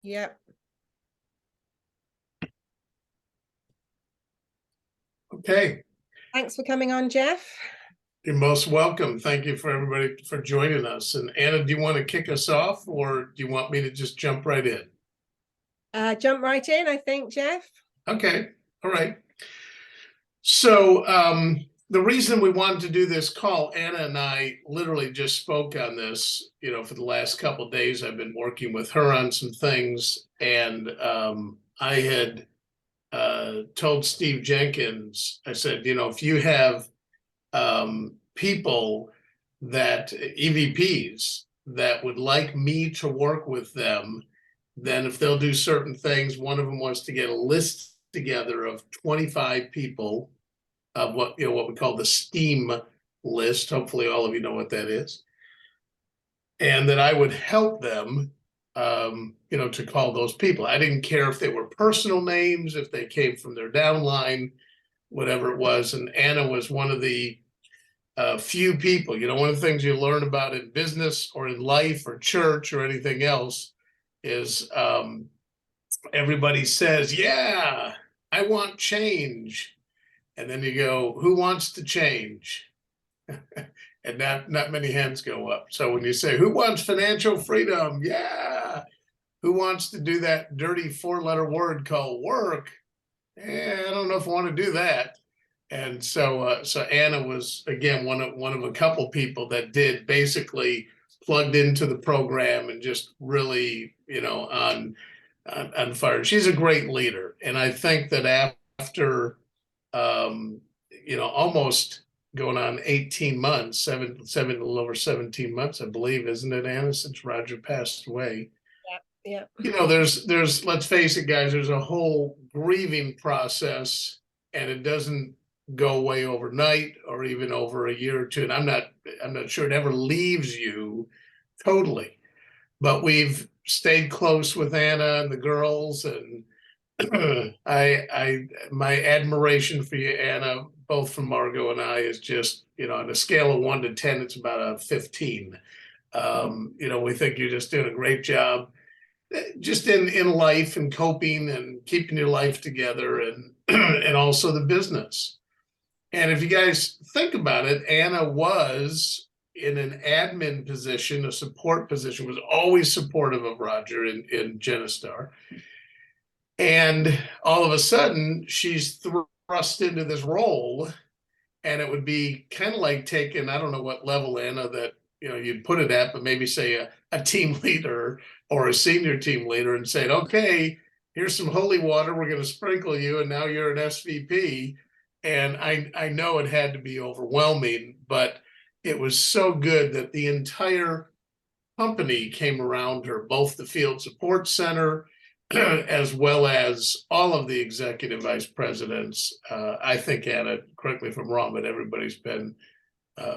Yep. Okay. Thanks for coming on, Jeff. You're most welcome. Thank you for everybody for joining us. And Anna, do you want to kick us off, or do you want me to just jump right in? Jump right in, I think, Jeff. Okay. All right. So the reason we wanted to do this call, Anna and I literally just spoke on this, for the last couple of days. I've been working with her on some things, and I had told Steve Jenkins, I said, if you have people that EVPs that would like me to work with them, then if they'll do certain things, one of them was to get a list together of 25 people of what we call the STEAM list. Hopefully all of you know what that is. And that I would help them to call those people. I didn't care if they were personal names, if they came from their downline, whatever it was. And Anna was one of the few people. One of the things you learn about in business or in life or church or anything else is everybody says, yeah, I want change. And then you go, who wants to change? And not many hands go up. So when you say, who wants financial freedom? Yeah. Who wants to do that dirty 4-letter word called work? I don't know if I want to do that. And so Anna was, again, one of a couple people that did basically plugged into the program and just really, on fire. She's a great leader. And I think that after, almost going on 18 months, a little over 17 months, I believe, isn't it, Anna, since Roger passed away? Yeah. There's, let's face it, guys, there's a whole grieving process, and it doesn't go away overnight or even over a year or two. And I'm not sure it ever leaves you totally, but we've stayed close with Anna and the girls, and my admiration for you, Anna, both from Margot and I, is just, on a scale of 1 to 10, it's about a 15. We think you're just doing a great job just in life and coping and keeping your life together, and and also the business. And if you guys think about it, Anna was in an admin position, a support position, was always supportive of Roger in Genistar. And all of a sudden, she's thrust into this role, and it would be kind of like taking, I don't know what level, Anna, that you'd put it at, but maybe say a team leader or a senior team leader, and saying, okay, here's some holy water, we're going to sprinkle you, and now you're an SVP. And I know it had to be overwhelming, but it was so good that the entire company came around her, both the field support center as well as all of the executive vice presidents. I think, Anna, correct me if I'm wrong, but everybody's been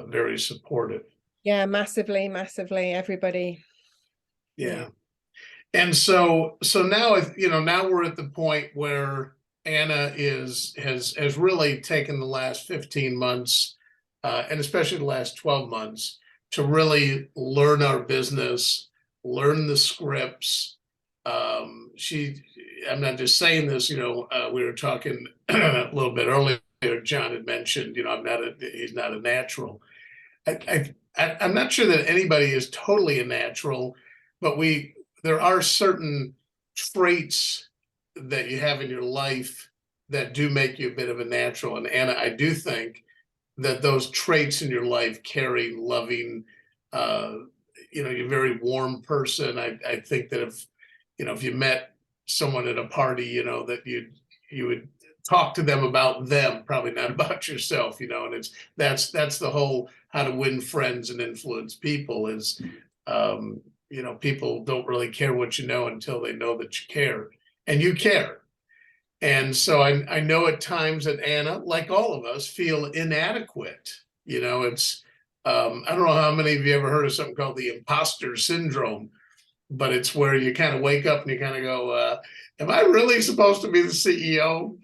very supportive. Yeah, massively, everybody. Yeah. And so now, now we're at the point where Anna has really taken the last 15 months, and especially the last 12 months, to really learn our business, learn the scripts. I'm not just saying this, we were talking a little bit earlier, John had mentioned, he's not a natural. I'm not sure that anybody is totally a natural, but there are certain traits that you have in your life that do make you a bit of a natural. And Anna, I do think that those traits in your life carry loving, you're a very warm person. I think that if you met someone at a party, that you would talk to them about them, probably not about yourself, and that's the whole how to win friends and influence people is, people don't really care what you know until they know that you care, and you care. And so I know at times that Anna, like all of us, feel inadequate. It's, I don't know how many of you ever heard of something called the imposter syndrome, but it's where you kind of wake up and you kind of go, am I really supposed to be the CEO?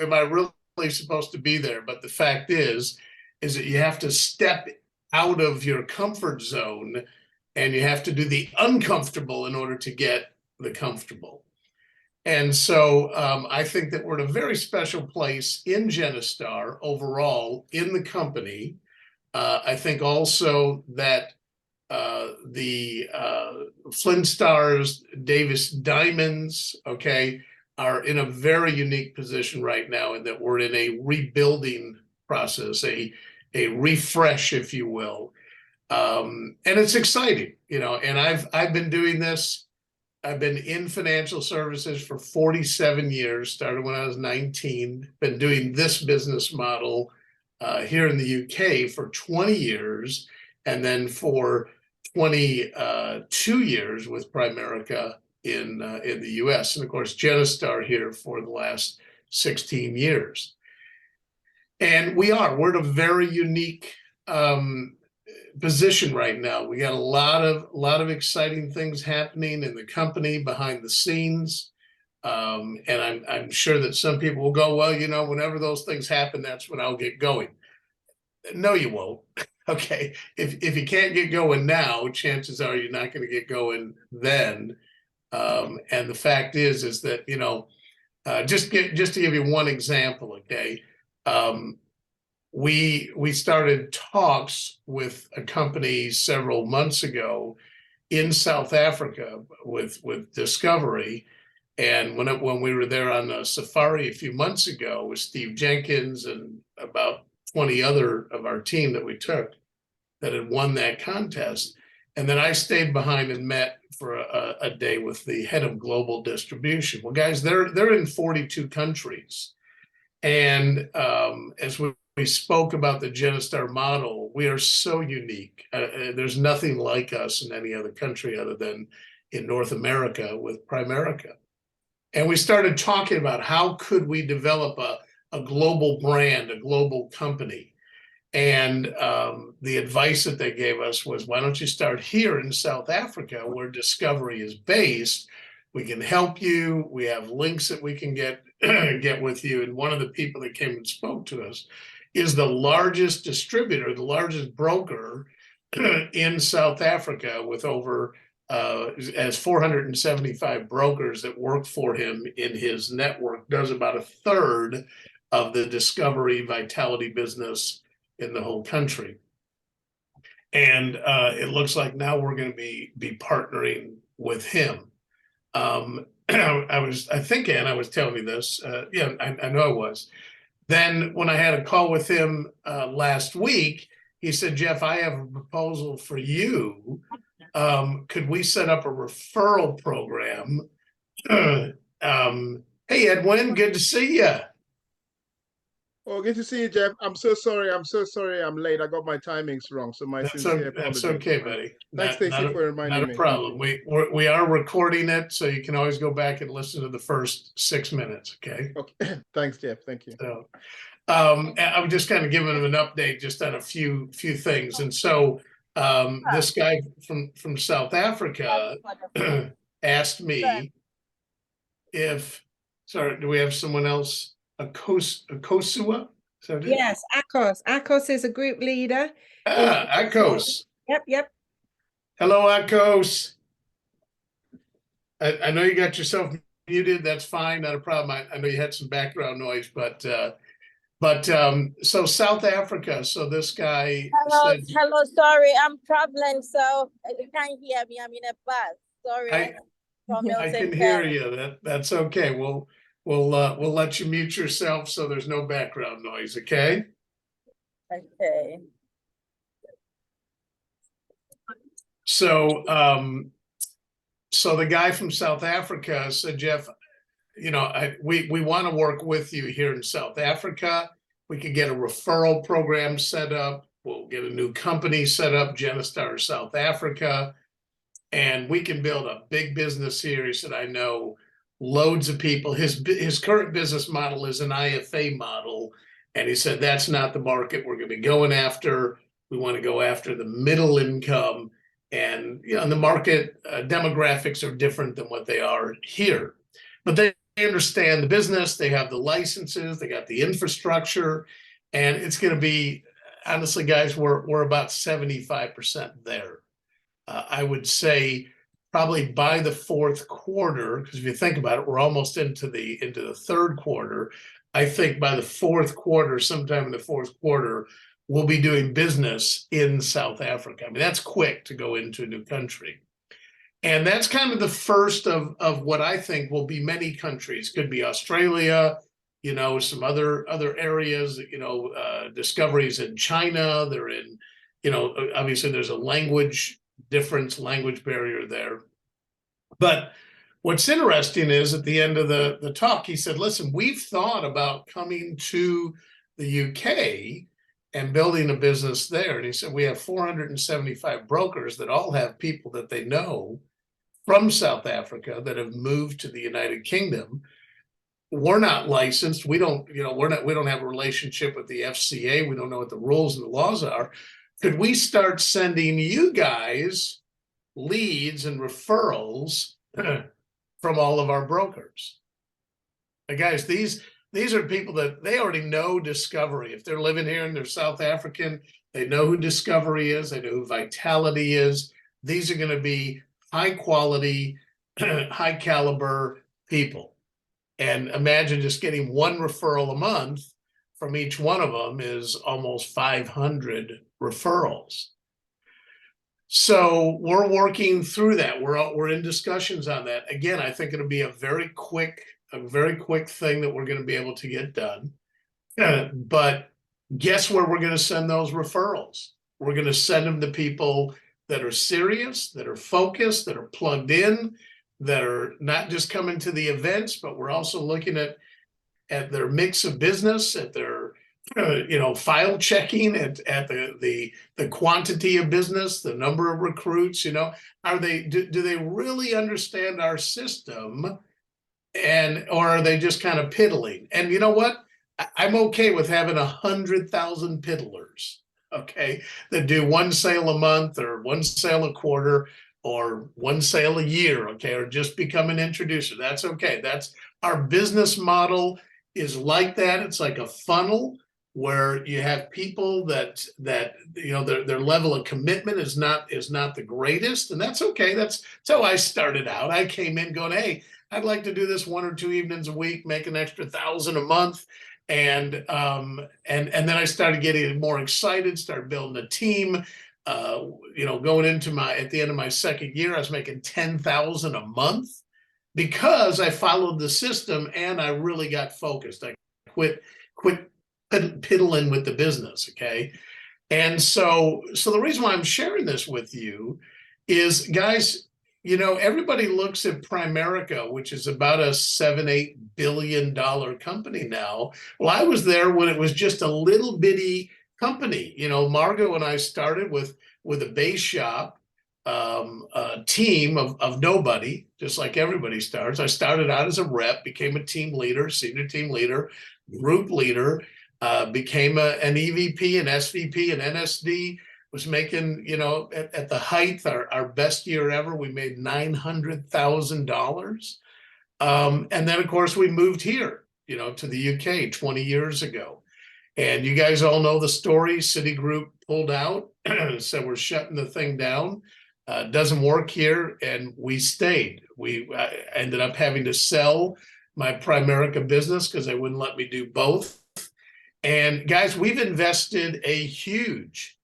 Am I really supposed to be there? But the fact is that you have to step out of your comfort zone and you have to do the uncomfortable in order to get the comfortable. And so I think that we're in a very special place in Genistar overall in the company. I think also that the Flint Stars, Davis Diamonds, okay, are in a very unique position right now, in that we're in a rebuilding process, a refresh, if you will. And it's exciting, you know, and I've been doing this. I've been in financial services for 47 years, started when I was 19, been doing this business model here in the UK for 20 years, and then for 22 years with Primerica in the US, and of course Genistar here for the last 16 years. And we're in a very unique position right now. We got a lot of exciting things happening in the company behind the scenes. And I'm sure that some people will go, well, you know, whenever those things happen, that's when I'll get going. No, you won't. Okay. If you can't get going now, chances are you're not going to get going then. And the fact is that, you know, just to give you one example, okay. We started talks with a company several months ago in South Africa with Discovery, and when we were there on a safari a few months ago with Steve Jenkins and about 20 other of our team that we took that had won that contest, and then I stayed behind and met for a day with the head of global distribution. Well, guys, they're in 42 countries, and as we spoke about the Genistar model, we are so unique. There's nothing like us in any other country other than in North America with Primerica. And we started talking about how could we develop a global brand, a global company. And the advice that they gave us was, why don't you start here in South Africa where Discovery is based? We can help you. We have links that we can get with you. And one of the people that came and spoke to us is the largest distributor, the largest broker in South Africa, with over as 475 brokers that work for him in his network, does about a third of the Discovery Vitality business in the whole country. And it looks like now we're going to be partnering with him. I think Ann, was telling me this. Yeah, I know I was. Then when I had a call with him last week, he said, Jeff, I have a proposal for you. Could we set up a referral program? Hey, Edwin, good to see you. Oh, good to see you, Jeff. I'm so sorry. I'm late. I got my timings wrong. So That's okay, buddy. Thanks, Stacy, for reminding me. Not a problem. We are recording it, so you can always go back and listen to the first 6 minutes. Okay. Okay. Thanks, Jeff. Thank you. So, I'm just kind of giving him an update just on a few things. And so, this guy from South Africa asked me if. Sorry, do we have someone else? Akosua? Yes, Akos. Akos is a group leader. Akos. Yep. Hello, Akos. I know you got yourself muted. That's fine, not a problem. I know you had some background noise, but so South Africa. So this guy. Hello. Sorry, I'm traveling, so you can't hear me. I'm in a bus. Sorry. I can hear you. That's okay. We'll let you mute yourself so there's no background noise, okay? Okay. So so the guy from South Africa said, Jeff, you know, we want to work with you here in South Africa. We could get a referral program set up. We'll get a new company set up, Genistar South Africa, and we can build a big business here. He said, I know loads of people. His current business model is an IFA model, and he said that's not the market we're going to be going after. We want to go after the middle income, and you know, the market demographics are different than what they are here. But they understand the business. They have the licenses. They got the infrastructure, and it's going to be, honestly, guys, we're about 75% there. I would say probably by the fourth quarter, because if you think about it, we're almost into the third quarter. I think by the fourth quarter, sometime in the fourth quarter, we'll be doing business in South Africa. I mean, that's quick to go into a new country. And that's kind of the first of what I think will be many countries. Could be Australia, you know, some other areas, you know, discoveries in China. They're in, you know, obviously there's a language difference, language barrier there. But what's interesting is at the end of the talk, he said, listen, we've thought about coming to the UK and building a business there. And he said, we have 475 brokers that all have people that they know from South Africa that have moved to the United Kingdom. We're not licensed. We don't, you know, we don't have a relationship with the FCA. We don't know what the rules and the laws are. Could we start sending you guys leads and referrals from all of our brokers? And guys, these are people that they already know Discovery. If they're living here and they're South African, they know who Discovery is. They know who Vitality is. These are going to be high quality, high caliber people. And imagine just getting one referral a month from each one of them is almost 500 referrals. So we're working through that. We're in discussions on that. Again, I think it'll be a very quick thing that we're going to be able to get done. But guess where we're going to send those referrals? We're going to send them to people that are serious, that are focused, that are plugged in, that are not just coming to the events, but we're also looking at their mix of business, at their you know, file checking, at the quantity of business, the number of recruits. You know, do they really understand our system, or are they just kind of piddling? And you know what? I'm okay with having 100,000 piddlers, okay, that do one sale a month or one sale a quarter or one sale a year, okay, or just become an introducer. That's okay. That's our business model is like that. It's like a funnel where you have people that you know their level of commitment is not the greatest, and that's okay. That's how I started out. I came in going, hey, I'd like to do this 1 or 2 evenings a week, make an extra 1,000 a month. And then I started getting more excited, started building a team. You know, going into at the end of my second year, I was making 10,000 a month because I followed the system and I really got focused. I quit piddling with the business. Okay. And so the reason why I'm sharing this with you is, guys, you know, everybody looks at Primerica, which is about a $7-8 billion company now. Well, I was there when it was just a little bitty company. You know, Margot and I started with a base shop, a team of nobody, just like everybody starts. I started out as a rep, became a team leader, senior team leader, group leader, became an EVP, an SVP, an NSD. Was making, you know, at the height, our best year ever, we made $900,000. And then, of course, we moved here, you know, to the UK 20 years ago. And you guys all know the story. Citigroup pulled out, said we're shutting the thing down. Doesn't work here. And we stayed. I ended up having to sell my Primerica business because they wouldn't let me do both. And guys, we've invested a huge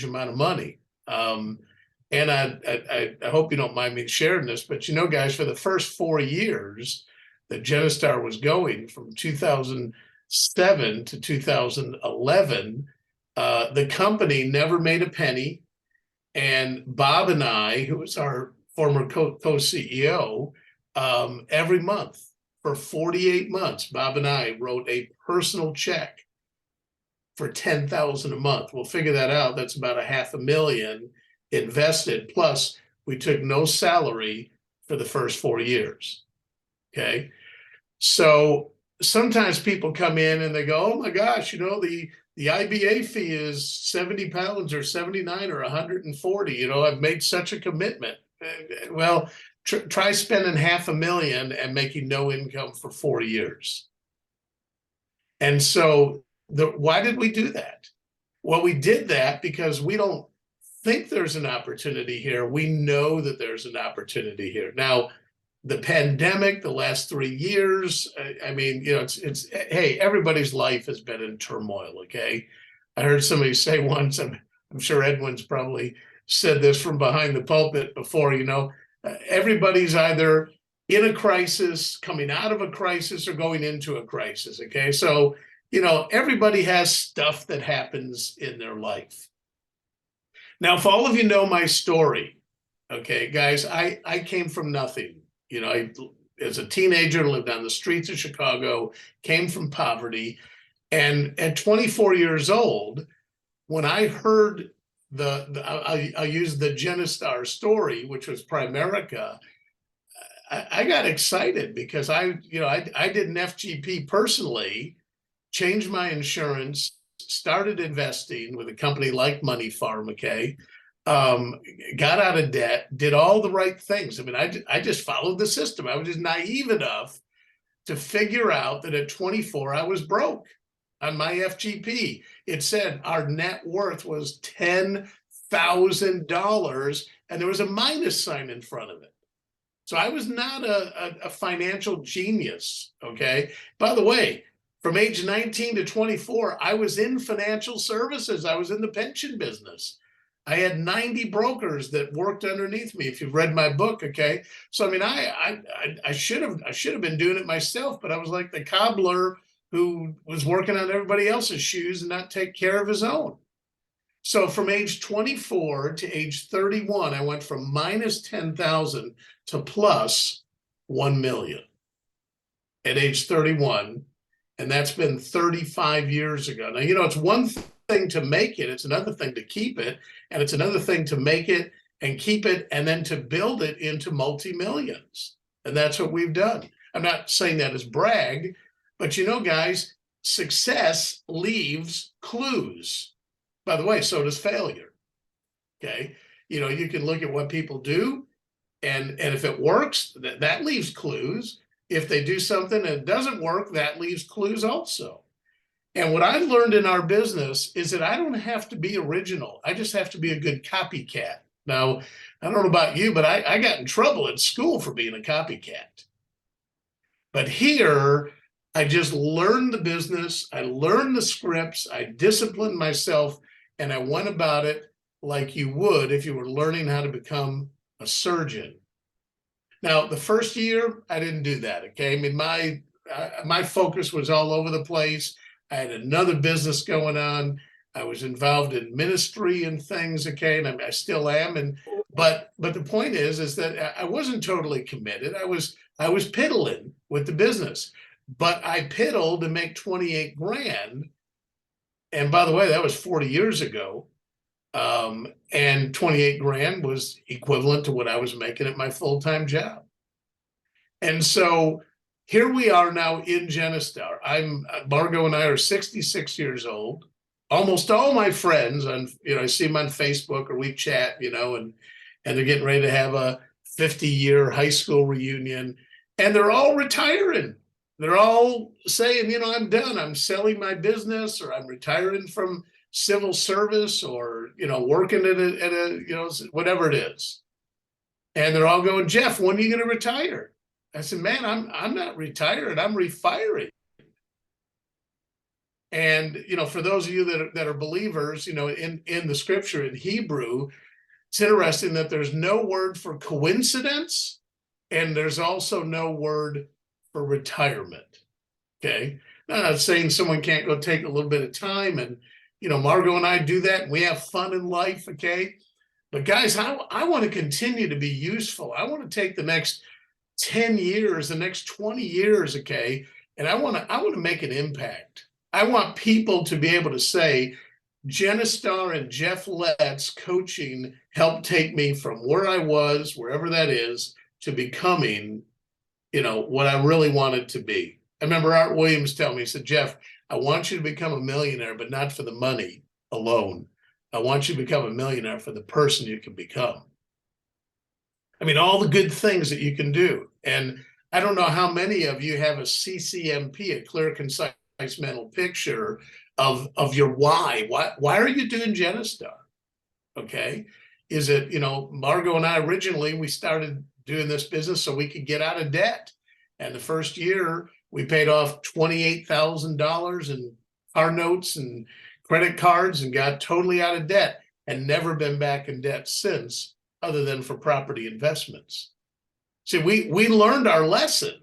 amount of money. And I hope you don't mind me sharing this, but you know, guys, for the first 4 years that Genistar was going, from 2007 to 2011, the company never made a penny. And Bob and I, who was our former co-CEO, every month for 48 months, Bob and I wrote a personal check for $10,000 a month. We'll figure that out. That's about $500,000 invested. Plus, we took no salary for the first 4 years. Okay. So sometimes people come in and they go, oh my gosh, you know, the IBA fee is 70 pounds or 79 or 140. You know, I've made such a commitment. Well, try spending $500,000 and making no income for 4 years. And so why did we do that? Well, we did that because we don't think there's an opportunity here. We know that there's an opportunity here. Now, the pandemic, the last 3 years, I mean, you know, it's hey, everybody's life has been in turmoil, okay? I heard somebody say once, I'm sure Edwin's probably said this from behind the pulpit before, you know, everybody's either in a crisis, coming out of a crisis, or going into a crisis, okay? So, you know, everybody has stuff that happens in their life. Now, if all of you know my story, okay, guys, I came from nothing. You know, I, as a teenager, lived on the streets of Chicago, came from poverty. And at 24 years old, when I heard I'll use the Genistar story, which was Primerica, I got excited because I did an FGP personally, changed my insurance, started investing with a company like Money Farm, okay? Got out of debt, did all the right things. I mean, I just followed the system. I was just naive enough to figure out that at 24, I was broke on my FGP. It said our net worth was $10,000 and there was a minus sign in front of it. So I was not a financial genius, okay? By the way, from age 19 to 24, I was in financial services. I was in the pension business. I had 90 brokers that worked underneath me. If you've read my book, okay. So I mean, I should have been doing it myself, but I was like the cobbler who was working on everybody else's shoes and not take care of his own. So from age 24 to age 31, I went from minus 10,000 to plus 1 million at age 31. And that's been 35 years ago. Now, you know, it's one thing to make it, it's another thing to keep it, and it's another thing to make it and keep it and then to build it into multi-millions. And that's what we've done. I'm not saying that as brag, but you know, guys, success leaves clues. By the way, so does failure. Okay. You know, you can look at what people do, and if it works, that leaves clues. If they do something and it doesn't work, that leaves clues also. And what I learned in our business is that I don't have to be original. I just have to be a good copycat. Now, I don't know about you, but I got in trouble at school for being a copycat. But here, I just learned the business. I learned the scripts. I disciplined myself, and I went about it like you would if you were learning how to become a surgeon. Now, the first year, I didn't do that, okay? I mean, my focus was all over the place. I had another business going on. I was involved in ministry and things, okay? And I still am. But the point is that I wasn't totally committed. I was piddling with the business. But I piddled to make 28 grand. And by the way, that was 40 years ago. And 28 grand was equivalent to what I was making at my full-time job. And so here we are now in Genistar. Margot and I are 66 years old. Almost all my friends, I see them on Facebook or we chat, and they're getting ready to have a 50-year high school reunion, and they're all retiring. They're all saying, I'm done. I'm selling my business, or I'm retiring from civil service, or working at a whatever it is. And they're all going, Jeff, when are you going to retire? I said, man, I'm not retired. I'm refiring. And for those of you that are believers, in the scripture in Hebrew, it's interesting that there's no word for coincidence, and there's also no word for retirement. Okay, now, I'm not saying someone can't go take a little bit of time, and Margot and I do that, and we have fun in life, okay? But guys, I want to continue to be useful. I want to take the next 10 years, the next 20 years, okay? And I want to make an impact. I want people to be able to say, Genistar and Jeff Lestz coaching helped take me from where I was, wherever that is, to becoming, what I really wanted to be. I remember Art Williams telling me, he said, Jeff, I want you to become a millionaire, but not for the money alone. I want you to become a millionaire for the person you can become. I mean, all the good things that you can do. And I don't know how many of you have a CCMP, a clear, concise mental picture of your why. Why are you doing Genistar? okay, is that, you know, Margot and I originally, we started doing this business so we could get out of debt. And the first year we paid off $28,000 in car notes and credit cards and got totally out of debt and never been back in debt since, other than for property investments. See, we learned our lesson.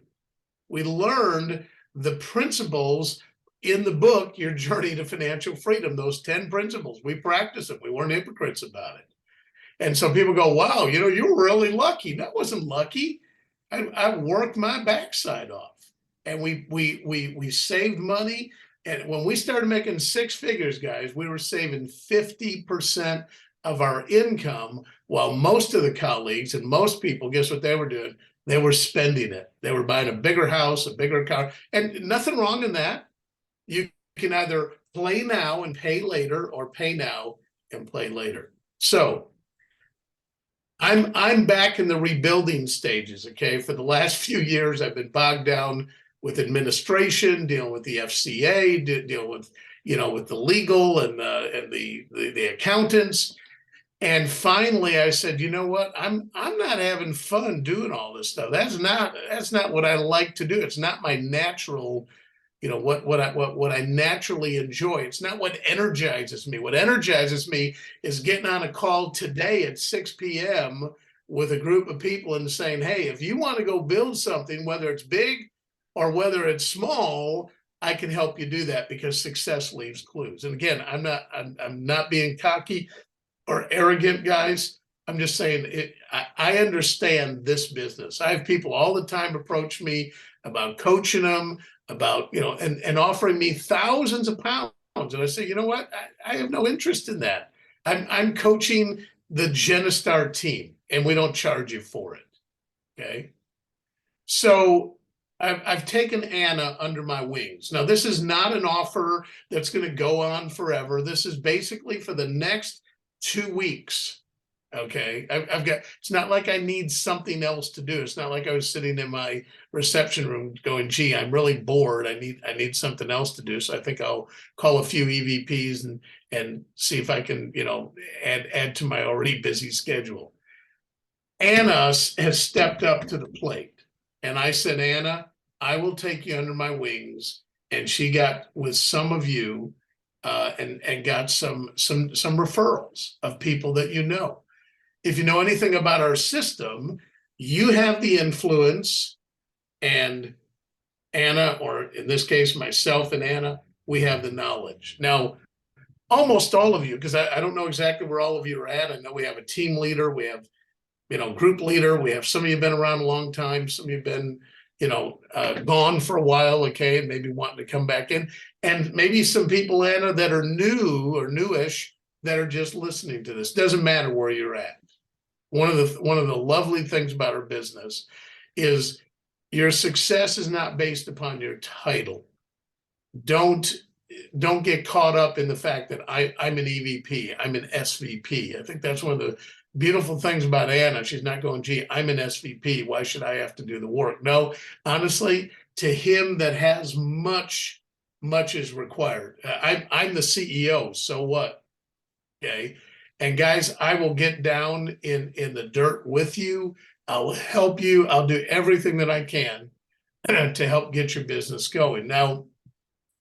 We learned the principles in the book, Your Journey to Financial Freedom, those 10 principles. We practiced them. We weren't hypocrites about it. And so people go, wow, you know, you were really lucky. That wasn't lucky. I worked my backside off, and we saved money. And when we started making 6 figures, guys, we were saving 50% of our income, while most of the colleagues and most people, guess what they were doing? They were spending it. They were buying a bigger house, a bigger car, and nothing wrong in that. You can either play now and pay later, or pay now and play later. So I'm back in the rebuilding stages. Okay, for the last few years, I've been bogged down with administration, dealing with the FCA, dealing with, you know, with the legal and the accountants. And finally, I said, you know what? I'm not having fun doing all this stuff. That's not what I like to do. It's not my natural, you know, what I naturally enjoy. It's not what energizes me. What energizes me is getting on a call today at 6 p.m. with a group of people and saying, hey, if you want to go build something, whether it's big or whether it's small, I can help you do that, because success leaves clues. And again, I'm not being cocky or arrogant, guys. I'm just saying I understand this business. I have people all the time approach me about coaching them, about, you know, and offering me thousands of pounds. And I say, you know what? I have no interest in that. I'm coaching the Genistar team, and we don't charge you for it. Okay. So I've taken Anna under my wings. Now, this is not an offer that's going to go on forever. This is basically for the next 2 weeks. Okay. I've got, it's not like I need something else to do. It's not like I was sitting in my reception room going, gee, I'm really bored. I need something else to do. So I think I'll call a few EVPs and see if I can, you know, add to my already busy schedule. Anna has stepped up to the plate. And I said, Anna, I will take you under my wings. And she got with some of you and got some referrals of people that you know. If you know anything about our system, you have the influence, and Anna, or in this case, myself and Anna, we have the knowledge. Now, almost all of you, because I don't know exactly where all of you are at. I know we have a team leader, we have, you know, group leader, we have some of you been around a long time, some of you been, you know, gone for a while, okay, and maybe wanting to come back in, and maybe some people, Anna, that are new or newish that are just listening to this. Doesn't matter where you're at. One of the lovely things about our business is your success is not based upon your title. Don't get caught up in the fact that I'm an EVP, I'm an SVP. I think that's one of the beautiful things about Anna. She's not going, gee, I'm an SVP, why should I have to do the work? No, honestly, to him that has much is required. I'm the CEO, so what? Okay. And guys, I will get down in the dirt with you. I will help you. I'll do everything that I can to help get your business going. Now,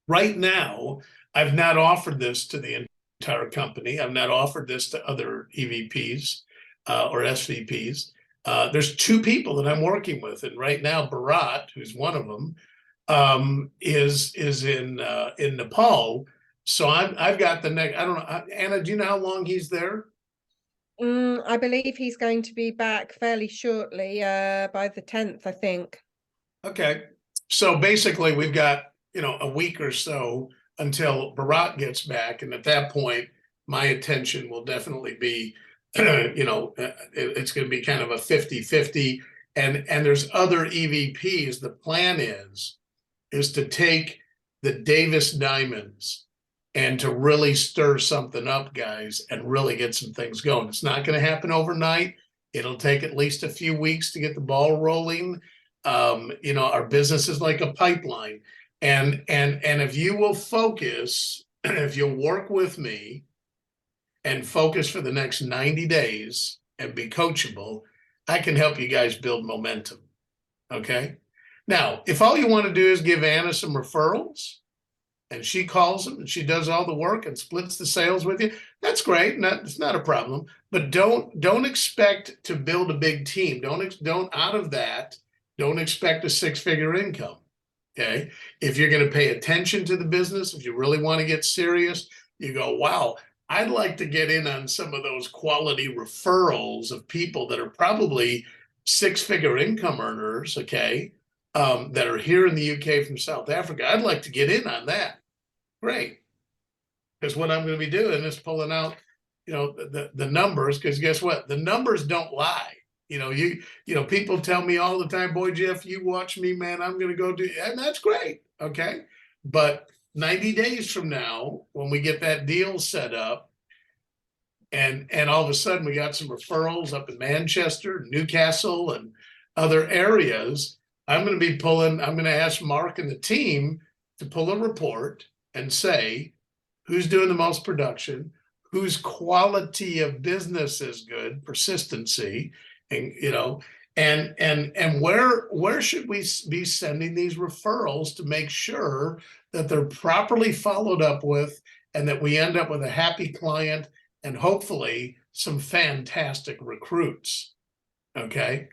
right now, I've not offered this to the entire company. I've not offered this to other EVPs or SVPs. There's 2 people that I'm working with, and right now, Bharat, who's one of them, is in Nepal. So I've got the next, I don't know, Anna, do you know how long he's there? I believe he's going to be back fairly shortly, by the 10th, I think. Okay. So basically we've got, you know, a week or so until Bharat gets back. And at that point, my attention will definitely be, you know, it's going to be kind of a 50-50. And there's other EVPs. The plan is to take the Davis diamonds and to really stir something up, guys, and really get some things going. It's not going to happen overnight. It'll take at least a few weeks to get the ball rolling. You know, our business is like a pipeline. And if you will focus, if you'll work with me, and focus for the next 90 days and be coachable, I can help you guys build momentum. Okay. Now, if all you want to do is give Anna some referrals and she calls them and she does all the work and splits the sales with you, that's great. It's not a problem. But don't expect to build a big team. Don't out of that, don't expect a six-figure income. Okay. If you're going to pay attention to the business, if you really want to get serious, you go, wow, I'd like to get in on some of those quality referrals of people that are probably six-figure income earners, okay, that are here in the UK from South Africa. I'd like to get in on that. Great. Because what I'm going to be doing is pulling out, the numbers, because guess what? The numbers don't lie. People tell me all the time, boy, Jeff, you watch me, man, I'm going to go do, and that's great. Okay. But 90 days from now, when we get that deal set up, and all of a sudden we got some referrals up in Manchester, Newcastle, and other areas, I'm going to ask Mark and the team to pull a report and say who's doing the most production, whose quality of business is good, persistency, and where should we be sending these referrals to make sure that they're properly followed up with and that we end up with a happy client and hopefully some fantastic recruits. Okay.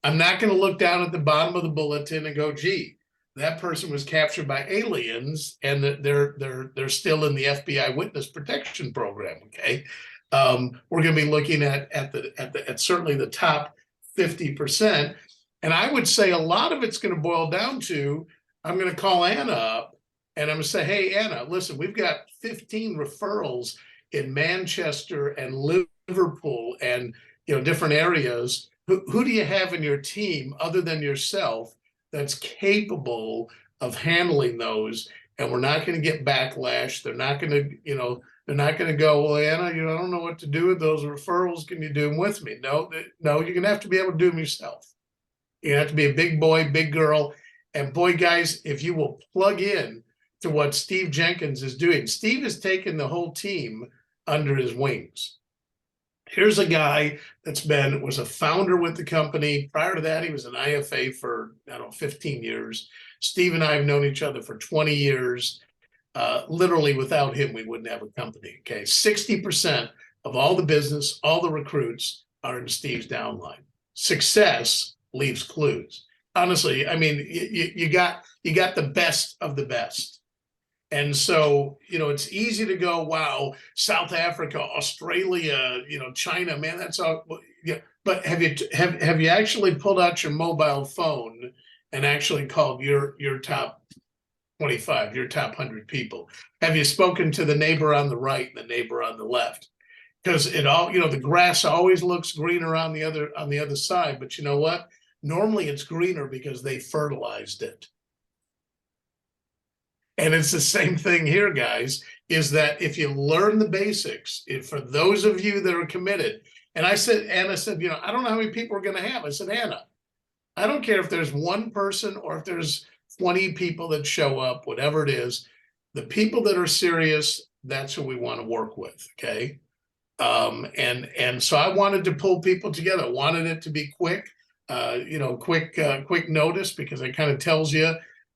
I'm not going to look down at the bottom of the bulletin and go, gee, that person was captured by aliens and that they're still in the FBI witness protection program. Okay. We're going to be looking at certainly the top 50%. And I would say a lot of it's going to boil down to, I'm going to call Anna up and I'm going to say, hey, Anna, listen, we've got 15 referrals in Manchester and Liverpool and different areas. Who do you have in your team other than yourself that's capable of handling those? And we're not going to get backlash. They're not going to go, well, Anna, I don't know what to do with those referrals. Can you do them with me? No, you're going to have to be able to do them yourself. You have to be a big boy, big girl. And boy, guys, if you will plug in to what Steve Jenkins is doing, Steve has taken the whole team under his wings. Here's a guy was a founder with the company. Prior to that, he was an IFA for, 15 years. Steve and I have known each other for 20 years. Literally without him, we wouldn't have a company. Okay. 60% of all the business, all the recruits are in Steve's downline. Success leaves clues. Honestly, I mean, you got the best of the best. And so, it's easy to go, wow, South Africa, Australia, China, man, that's all. Yeah. But have you actually pulled out your mobile phone and actually called your top 25, your top 100 people? Have you spoken to the neighbor on the right and the neighbor on the left? Because the grass always looks greener on the other side. But you know what? Normally it's greener because they fertilized it. And it's the same thing here, guys, is that if you learn the basics, for those of you that are committed, and Anna said, I don't know how many people we're going to have. I said, Anna, I don't care if there's one person or if there's 20 people that show up, whatever it is, the people that are serious, that's who we want to work with. Okay. And so I wanted to pull people together. I wanted it to be quick, quick notice, because it kind of tells you,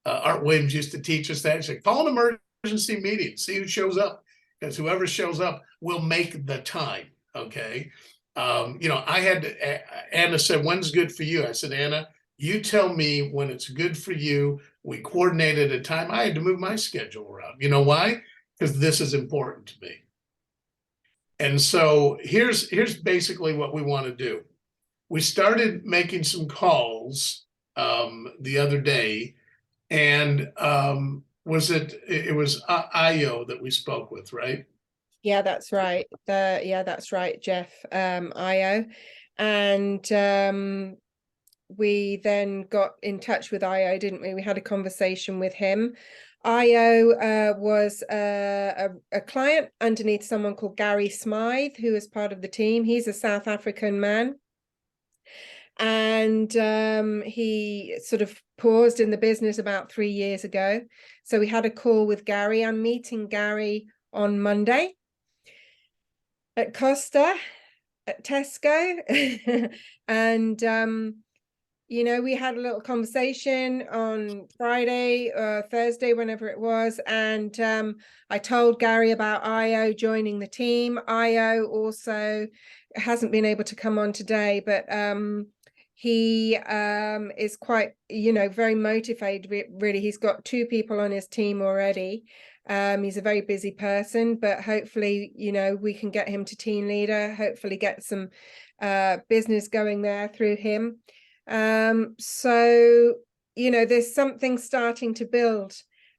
Art Williams used to teach us that. He said, call an emergency meeting, see who shows up, because whoever shows up will make the time. Okay. Anna said, when's good for you? I said, Anna, you tell me when it's good for you. We coordinated a time. I had to move my schedule around. You know why? Because this is important to me. And so here's basically what we want to do. We started making some calls the other day, and it was Io that we spoke with, right? Yeah, that's right. That's right, Jeff. Io. And we then got in touch with Io, didn't we? We had a conversation with him. Io was a client underneath someone called Gary Smythe, who is part of the team. He's a South African man. And he sort of paused in the business about 3 years ago. So we had a call with Gary. I'm meeting Gary on Monday. at Costa, at Tesco, and you know, we had a little conversation on Friday or Thursday, whenever it was, and I told Gary about Io joining the team. Io also hasn't been able to come on today, but he is quite, you know, very motivated. Really, he's got 2 people on his team already. He's a very busy person, but hopefully, you know, we can get him to team leader, hopefully get some business going there through him. So, you know, there's something starting to build.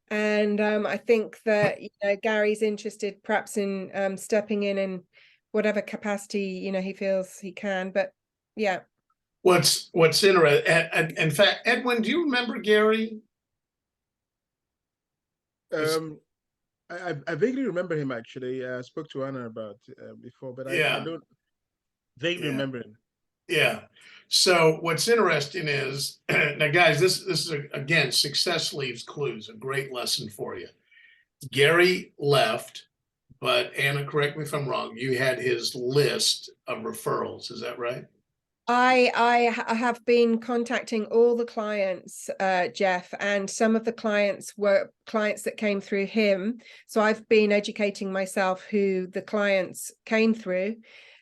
And I think that, you know, Gary's interested perhaps in stepping in whatever capacity, you know, he feels he can. But yeah. What's interesting, in fact, Edwin, do you remember Gary? I vaguely remember him actually. I spoke to Anna about before, but I don't vaguely remember him. Yeah. So what's interesting is now, guys, this is again, success leaves clues, a great lesson for you. Gary left, but Anna, correct me if I'm wrong, you had his list of referrals. Is that right? I have been contacting all the clients, Jeff, and some of the clients were clients that came through him. So I've been educating myself who the clients came through.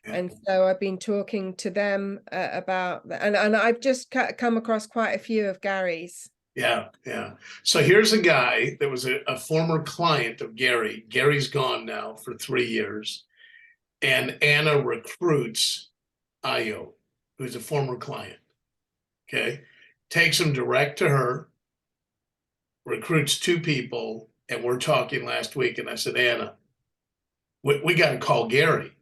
Yeah. And so I've been talking to them about that. And I've just come across quite a few of Gary's. Yeah, yeah. So here's a guy that was a former client of Gary. Gary's gone now for 3 years. And Anna recruits Io, who's a former client. Okay. Takes him direct to her, recruits 2 people. And we're talking last week. And I said, Anna, we got to call Gary.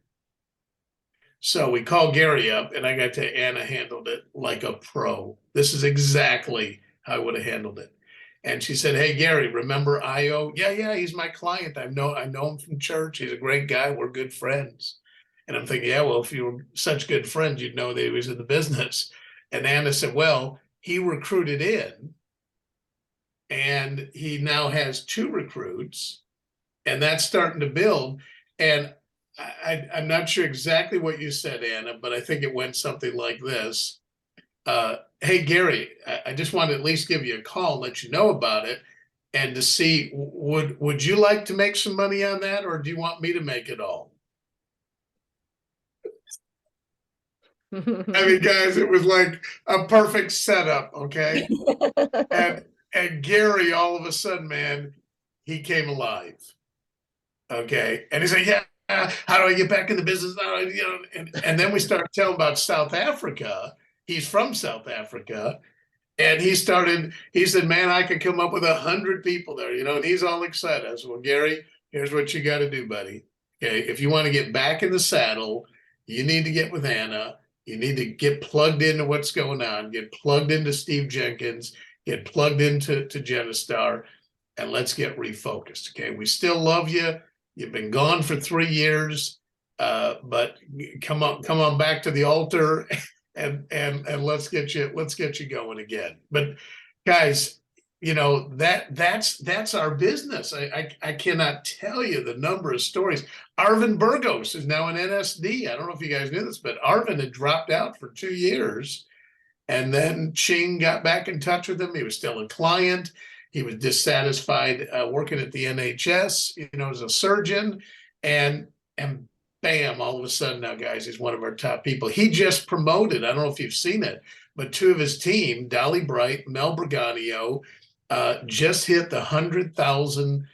So we called Gary up, and I got to Anna handled it like a pro. This is exactly how I would have handled it. And she said, hey, Gary, remember Io? Yeah, he's my client. I know him from church. He's a great guy. We're good friends. And I'm thinking, yeah, well, if you were such good friends, you'd know that he was in the business. And Anna said, well, he recruited in, and he now has 2 recruits, and that's starting to build. And I'm not sure exactly what you said, Anna, but I think it went something like this. Hey, Gary, I just want to at least give you a call and let you know about it, and to see, would you like to make some money on that, or do you want me to make it all? I mean, guys, it was like a perfect setup, okay? and Gary, all of a sudden, man, he came alive. Okay. And he said, yeah, how do I get back in the business? You know, and then we started telling about South Africa. He's from South Africa. And he said, man, I could come up with 100 people there, you know, and he's all excited. I said, well, Gary, here's what you got to do, buddy. Okay. If you want to get back in the saddle, you need to get with Anna. You need to get plugged into what's going on, get plugged into Steve Jenkins, get plugged into Genistar, and let's get refocused. Okay. We still love you. You've been gone for 3 years, but come on back to the altar, and let's get you going again. But guys, you know, that's our business. I cannot tell you the number of stories. Arvin Burgos is now an NSD. I don't know if you guys knew this, but Arvin had dropped out for 2 years, and then Ching got back in touch with him. He was still a client. He was dissatisfied working at the NHS, you know, as a surgeon, and bam, all of a sudden now, guys, he's one of our top people. He just promoted, I don't know if you've seen it, but 2 of his team, Dolly Bright, Mel Berganio, just hit the 100,000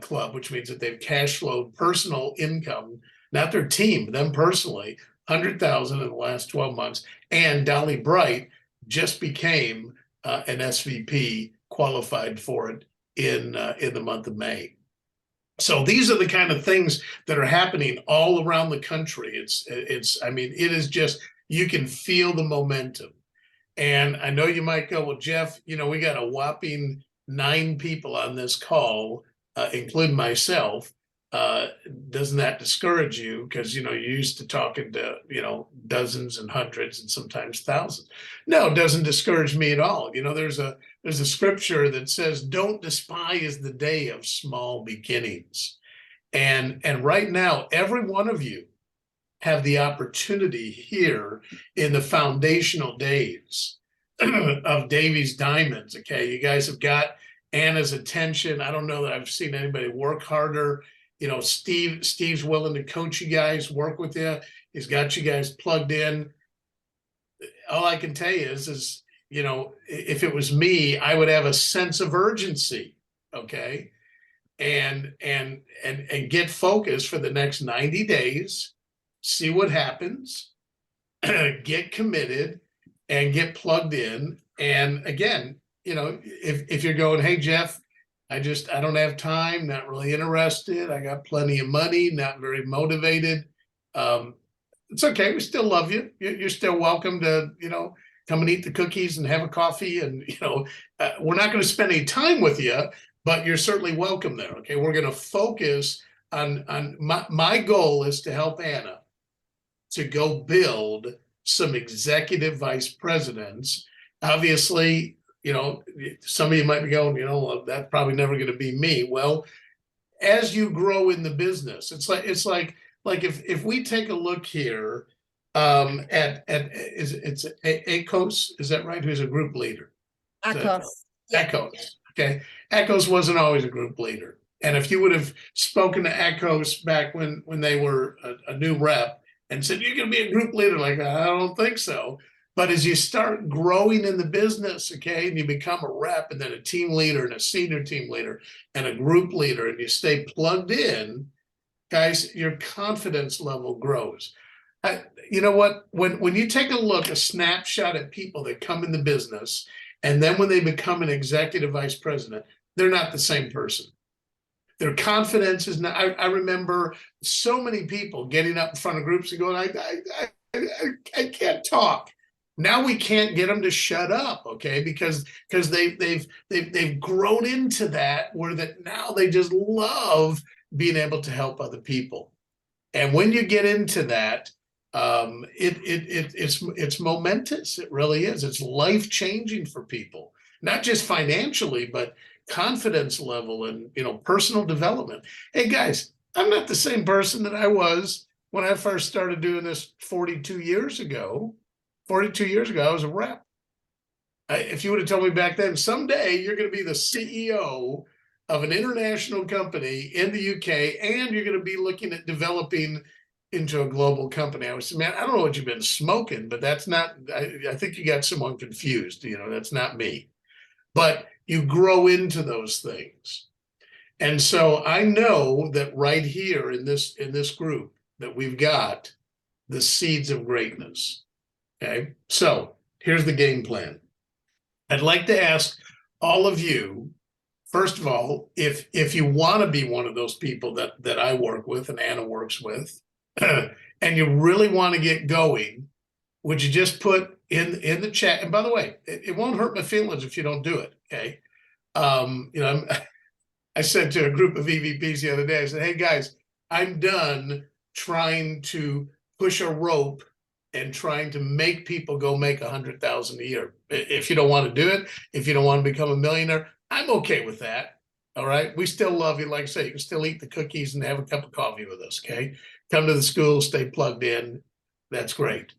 club, which means that they've cash flowed personal income, not their team, them personally, 100,000 in the last 12 months. And Dolly Bright just became an SVP, qualified for it in the month of May. So these are the kind of things that are happening all around the country. I mean, it is just, you can feel the momentum. And I know you might go, well, Jeff, you know, we got a whopping 9 people on this call, including myself. Doesn't that discourage you? Because, you know, you're used to talking to, you know, dozens and hundreds and sometimes thousands. No, it doesn't discourage me at all. You know, there's a scripture that says, don't despise the day of small beginnings. And right now, every one of you have the opportunity here in the foundational days of Davies Diamonds. Okay, you guys have got Anna's attention. I don't know that I've seen anybody work harder. You know, Steve's willing to coach you guys, work with you. He's got you guys plugged in. All I can tell you is, you know, if it was me, I would have a sense of urgency, okay, and get focused for the next 90 days, see what happens, get committed, and get plugged in. And again, you know, if you're going, hey Jeff, I don't have time, not really interested, I got plenty of money, not very motivated, it's okay. We still love you. You're still welcome to, you know, come and eat the cookies and have a coffee. And, you know, we're not going to spend any time with you, but you're certainly welcome there. Okay. We're going to focus on my goal is to help Anna to go build some executive vice presidents. Obviously, you know, some of you might be going, you know, well, that's probably never going to be me. Well, as you grow in the business, it's like if we take a look here at it's Akos, is that right? Who's a group leader? Akos. Akos. Okay. Akos wasn't always a group leader. And if you would have spoken to Akos back when they were a new rep and said, you're going to be a group leader, like, I don't think so. But as you start growing in the business, okay, and you become a rep and then a team leader and a senior team leader and a group leader, and you stay plugged in, guys, your confidence level grows. You know what? When you take a snapshot at people that come in the business, and then when they become an executive vice president, they're not the same person. Their confidence is not. I remember so many people getting up in front of groups and going, I can't talk. Now we can't get them to shut up, okay? Because they've grown into that, where that now they just love being able to help other people. And when you get into that, it's momentous. It really is. It's life-changing for people, not just financially, but confidence level and, you know, personal development. Hey guys, I'm not the same person that I was when I first started doing this 42 years ago. 42 years ago, I was a rep. If you would have told me back then, someday you're going to be the CEO of an international company in the UK, and you're going to be looking at developing into a global company, I was, man, I don't know what you've been smoking, but that's not, I think you got someone confused. You know, that's not me. But you grow into those things. And so I know that right here in this group that we've got the seeds of greatness. Okay, so here's the game plan. I'd like to ask all of you, first of all, if you want to be one of those people that I work with and Anna works with, and you really want to get going, would you just put in the chat? And by the way, it won't hurt my feelings if you don't do it. Okay, you know, I said to a group of EVPs the other day, I said, hey guys, I'm done trying to push a rope and trying to make people go make $100,000 a year. If you don't want to do it, if you don't want to become a millionaire, I'm okay with that. All right. We still love you. Like I say, you can still eat the cookies and have a cup of coffee with us. Okay. Come to the school, stay plugged in. That's great.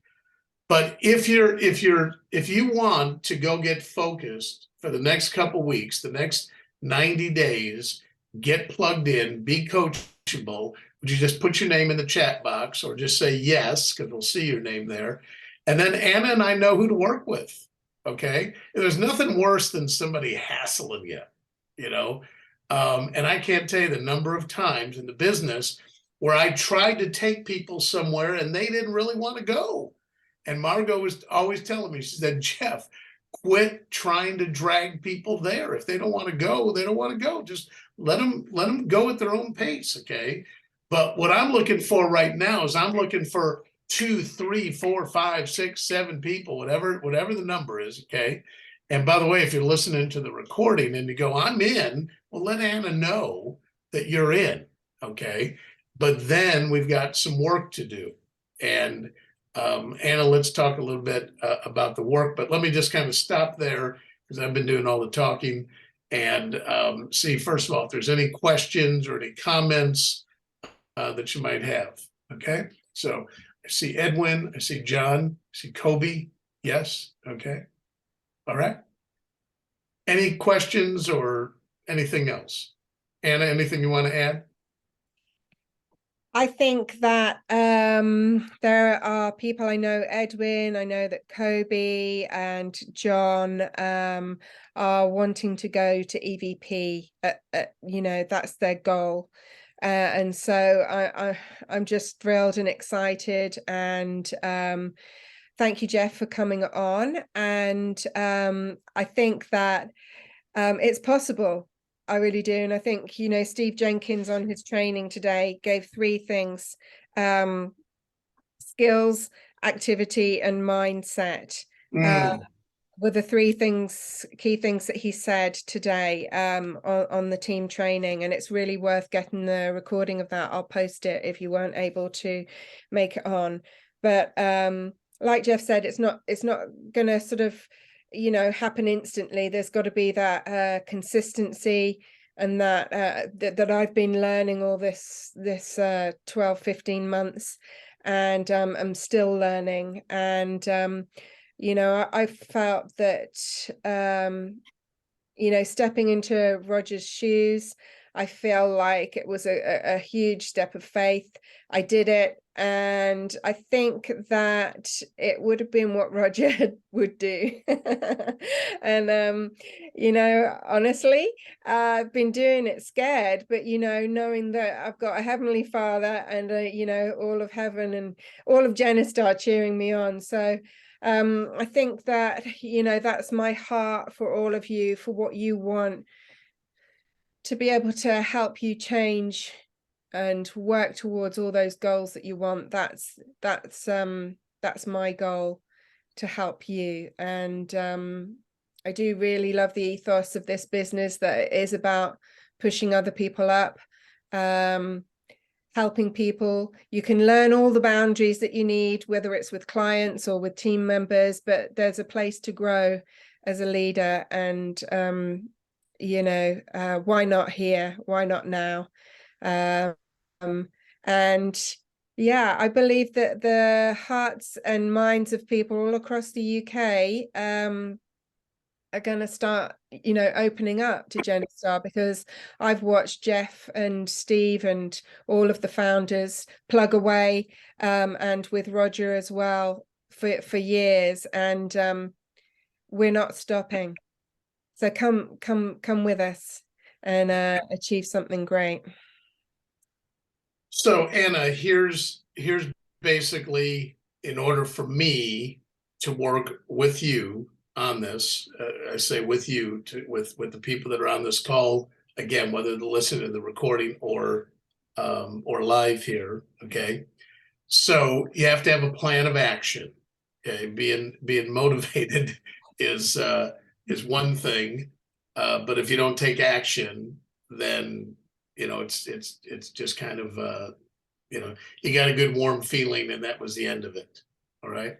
But if you want to go get focused for the next couple of weeks, the next 90 days, get plugged in, be coachable, would you just put your name in the chat box or just say yes, because we'll see your name there. And then Anna and I know who to work with, okay? And there's nothing worse than somebody hassling you, you know? And I can't tell you the number of times in the business where I tried to take people somewhere and they didn't really want to go. And Margot was always telling me, she said, Jeff, quit trying to drag people there. If they don't want to go, they don't want to go. Just let them go at their own pace, okay? But what I'm looking for right now is I'm looking for 2, 3, 4, 5, 6, 7 people, whatever the number is, okay? And by the way, if you're listening to the recording and you go, I'm in, well, let Anna know that you're in, okay? But then we've got some work to do. And Anna, let's talk a little bit about the work, but let me just kind of stop there because I've been doing all the talking and see, first of all, if there's any questions or any comments that you might have. Okay, so I see Edwin. I see John. I see Kobe. Yes. Okay. All right. Any questions or anything else? Anna, anything you want to add? I think that there are people, I know Edwin, I know that Kobe and John are wanting to go to EVP. You know, that's their goal. And so I'm just thrilled and excited. And thank you, Jeff, for coming on. And I think that it's possible. I really do. And I think, you know, Steve Jenkins on his training today gave 3 things: skills, activity, and mindset. Were the 3 key things that he said today on the team training. And it's really worth getting the recording of that. I'll post it if you weren't able to make it on. But like Jeff said, it's not gonna sort of, you know, happen instantly. There's got to be that consistency, and that I've been learning all this 12, 15 months, and I'm still learning. And you know, I felt that you know, stepping into Roger's shoes, I feel like it was a huge step of faith. I did it, and I think that it would have been what Roger would do. And you know, honestly, I've been doing it scared, but you know, knowing that I've got a Heavenly Father and you know, all of heaven and all of Genistar cheering me on. So I think that, you know, that's my heart for all of you, for what you want, to be able to help you change and work towards all those goals that you want. That's my goal, to help you. And I do really love the ethos of this business, that it is about pushing other people up, helping people. You can learn all the boundaries that you need, whether it's with clients or with team members, but there's a place to grow as a leader. And you know, why not here? Why not now? And yeah, I believe that the hearts and minds of people all across the UK are going to start, you know, opening up to Genistar, because I've watched Jeff and Steve and all of the founders plug away, and with Roger as well, for years, and we're not stopping. So come with us and achieve something great. So Anna, here's basically, in order for me to work with you on this, I say with you, with the people that are on this call, again, whether they're listening to the recording or live here, okay? So you have to have a plan of action. Okay, being motivated is one thing, but if you don't take action, then you know it's just kind of you know, you got a good warm feeling, and that was the end of it. All right.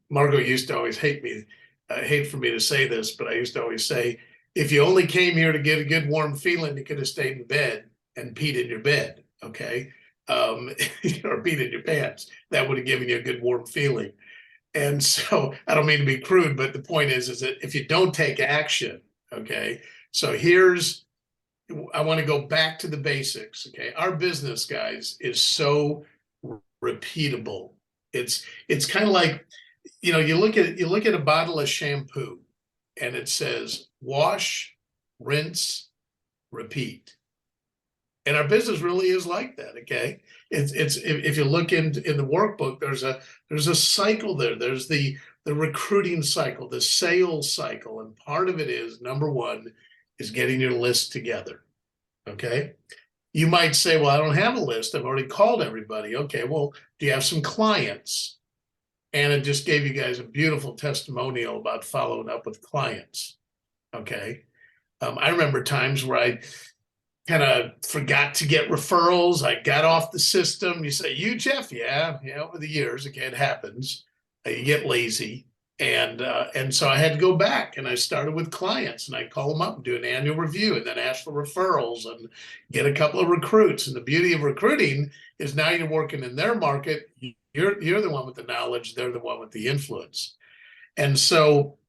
Margot used to always hate for me to say this, but I used to always say, if you only came here to get a good warm feeling, you could have stayed in bed and peed in your bed, okay? Or peed in your pants. That would have given you a good warm feeling. And so I don't mean to be crude, but the point is that if you don't take action, okay? So I want to go back to the basics, okay? Our business, guys, is so repeatable. It's kind of like, you know, you look at a bottle of shampoo and it says wash, rinse, repeat. And our business really is like that, okay? It's if you look in the workbook, there's a cycle there. There's the recruiting cycle, the sales cycle, and part of it is, number one, is getting your list together, okay? You might say, well, I don't have a list. I've already called everybody. Okay, well, do you have some clients? Anna just gave you guys a beautiful testimonial about following up with clients, okay? I remember times where I kind of forgot to get referrals. I got off the system. You say, you, Jeff? Yeah, over the years, okay, it happens. You get lazy. And so I had to go back, and I started with clients, and I call them up and do an annual review, and then ask for referrals and get a couple of recruits. And the beauty of recruiting is now you're working in their market. You're the one with the knowledge. They're the one with the influence. And so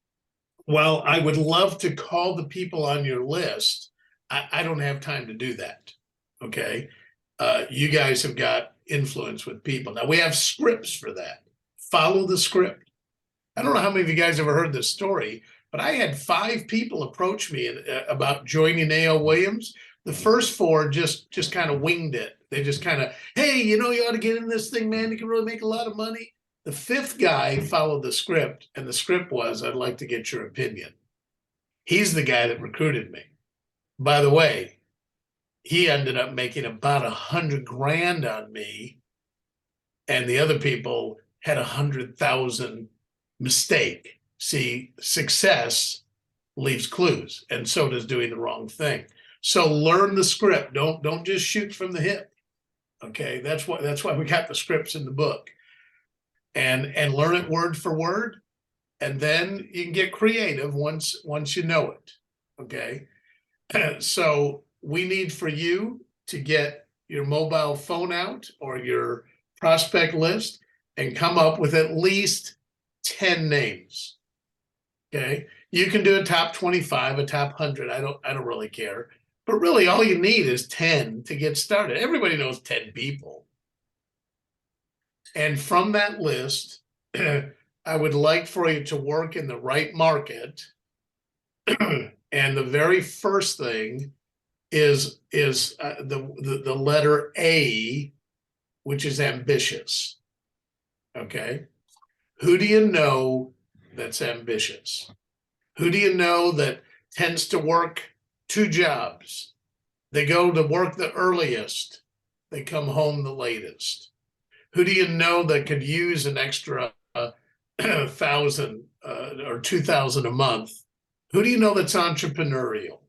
while I would love to call the people on your list, I don't have time to do that. Okay. You guys have got influence with people. Now we have scripts for that. Follow the script. I don't know how many of you guys ever heard this story, but I had 5 people approach me about joining A.L. Williams. The first 4 just kind of winged it. They just kind of, hey, you ought to get in this thing, man. You can really make a lot of money. The 5th guy followed the script, and the script was, I'd like to get your opinion. He's the guy that recruited me. By the way, he ended up making about $100,000 on me, and the other people had 100,000 mistake. See, success leaves clues, and so does doing the wrong thing. So learn the script. Don't just shoot from the hip. Okay, that's why we got the scripts in the book, and learn it word for word, and then you can get creative once you know it. Okay, so we need for you to get your mobile phone out or your prospect list and come up with at least 10 names. Okay, you can do a top 25, a top 100. I don't really care, but really all you need is 10 to get started. Everybody knows 10 people, and from that list, I would like for you to work in the right market. And the very first thing is the letter A, which is ambitious. Okay. Who do you know that's ambitious? Who do you know that tends to work 2 jobs? They go to work the earliest, they come home the latest. Who do you know that could use an extra 1,000 or 2,000 a month? Who do you know that's entrepreneurial?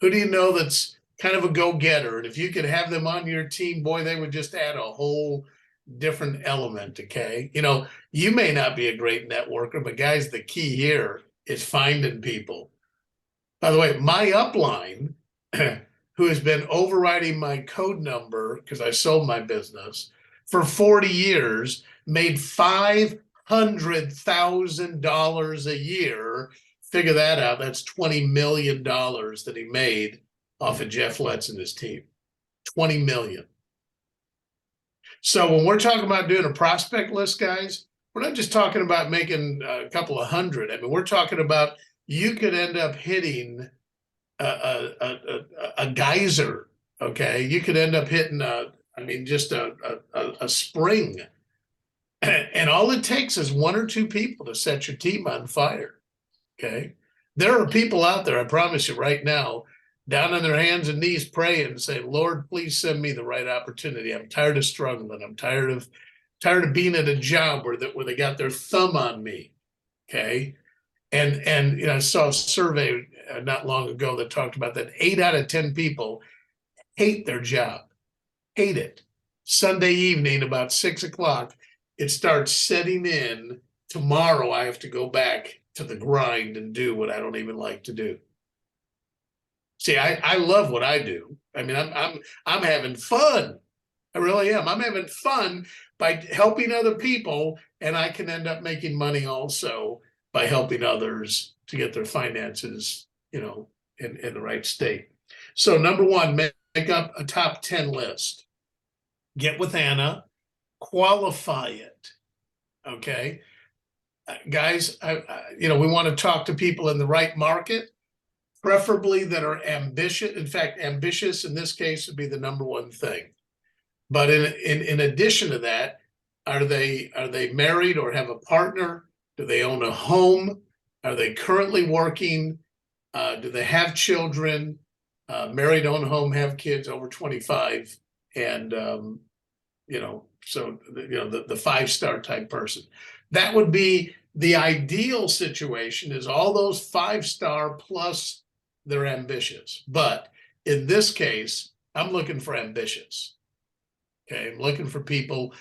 Who do you know that's kind of a go-getter? And if you could have them on your team, boy, they would just add a whole different element. Okay, you may not be a great networker, but guys, the key here is finding people. By the way, my upline, who has been overriding my code number because I sold my business for 40 years, made $500,000 a year. Figure that out. That's $20 million that he made off of Jeff Lestz and his team. 20 million. So when we're talking about doing a prospect list, guys, we're not just talking about making a couple of hundred. I mean, we're talking about you could end up hitting a geyser. Okay, you could end up hitting just a spring, and all it takes is 1 or 2 people to set your team on fire. Okay, there are people out there, I promise you right now, down on their hands and knees praying and saying, Lord, please send me the right opportunity. I'm tired of struggling. I'm tired of being at a job where they got their thumb on me. Okay. And I saw a survey not long ago that talked about that 8 out of 10 people hate their job, hate it. Sunday evening, about 6 o'clock, it starts setting in. Tomorrow, I have to go back to the grind and do what I don't even like to do. See, I love what I do. I mean, I'm having fun. I really am. I'm having fun by helping other people, and I can end up making money also by helping others to get their finances, in the right state. So number 1, make up a top 10 list. Get with Anna, qualify it. Okay, guys, we want to talk to people in the right market, preferably that are ambitious. In fact, ambitious in this case would be the number 1 thing. But in addition to that, are they married or have a partner? Do they own a home? Are they currently working? Do they have children? Married, own a home, have kids over 25, and the 5-star type person. That would be the ideal situation, is all those 5-star plus they're ambitious. But in this case, I'm looking for ambitious. Okay, I'm looking for people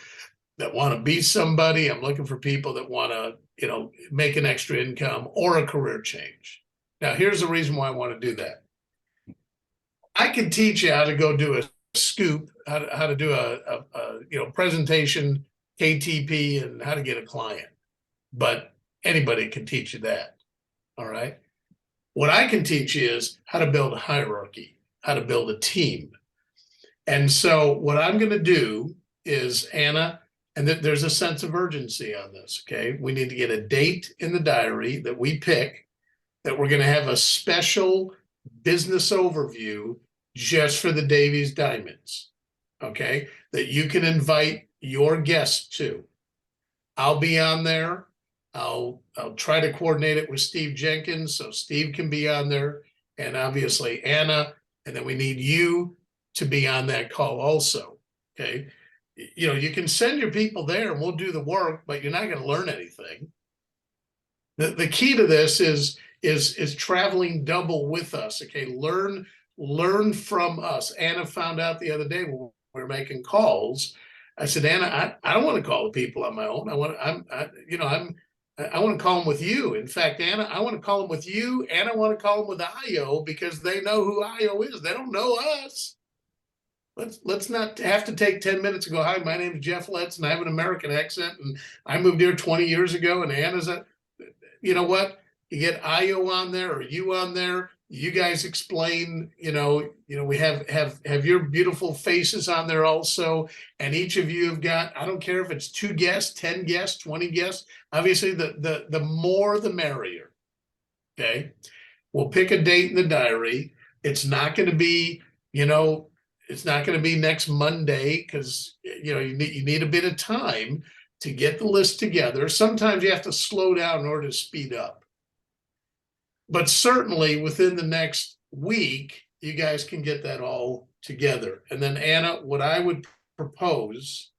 that want to be somebody. I'm looking for people that want to, make an extra income or a career change. Now, here's the reason why I want to do that. I can teach you how to go do a scoop, how to do a presentation, KTP, and how to get a client. But anybody can teach you that. All right. What I can teach you is how to build a hierarchy, how to build a team. And so what I'm going to do is, Anna, and there's a sense of urgency on this, okay? We need to get a date in the diary that we pick, that we're going to have a special business overview just for the Davies Diamonds, okay? That you can invite your guests to. I'll be on there. I'll try to coordinate it with Steve Jenkins so Steve can be on there, and obviously Anna, and then we need you to be on that call also, okay? You can send your people there and we'll do the work, but you're not going to learn anything. The key to this is traveling double with us, okay? Learn from us. Anna found out the other day when we were making calls. I said, Anna, I don't want to call the people on my own. I want to call them with you. In fact, Anna, I want to call them with you, and I want to call them with IO because they know who IO is. They don't know us. Let's not have to take 10 minutes and go, hi, my name is Jeff Lestz, and I have an American accent, and I moved here 20 years ago, and Anna's you know what? You get IO on there or you on there. You guys explain, we have your beautiful faces on there also. And each of you have got, I don't care if it's 2 guests, 10 guests, 20 guests. Obviously, the more the merrier. Okay. We'll pick a date in the diary. It's not going to be, it's not going to be next Monday because, you need a bit of time to get the list together. Sometimes you have to slow down in order to speed up. But certainly within the next week, you guys can get that all together. And then, Anna, what I would propose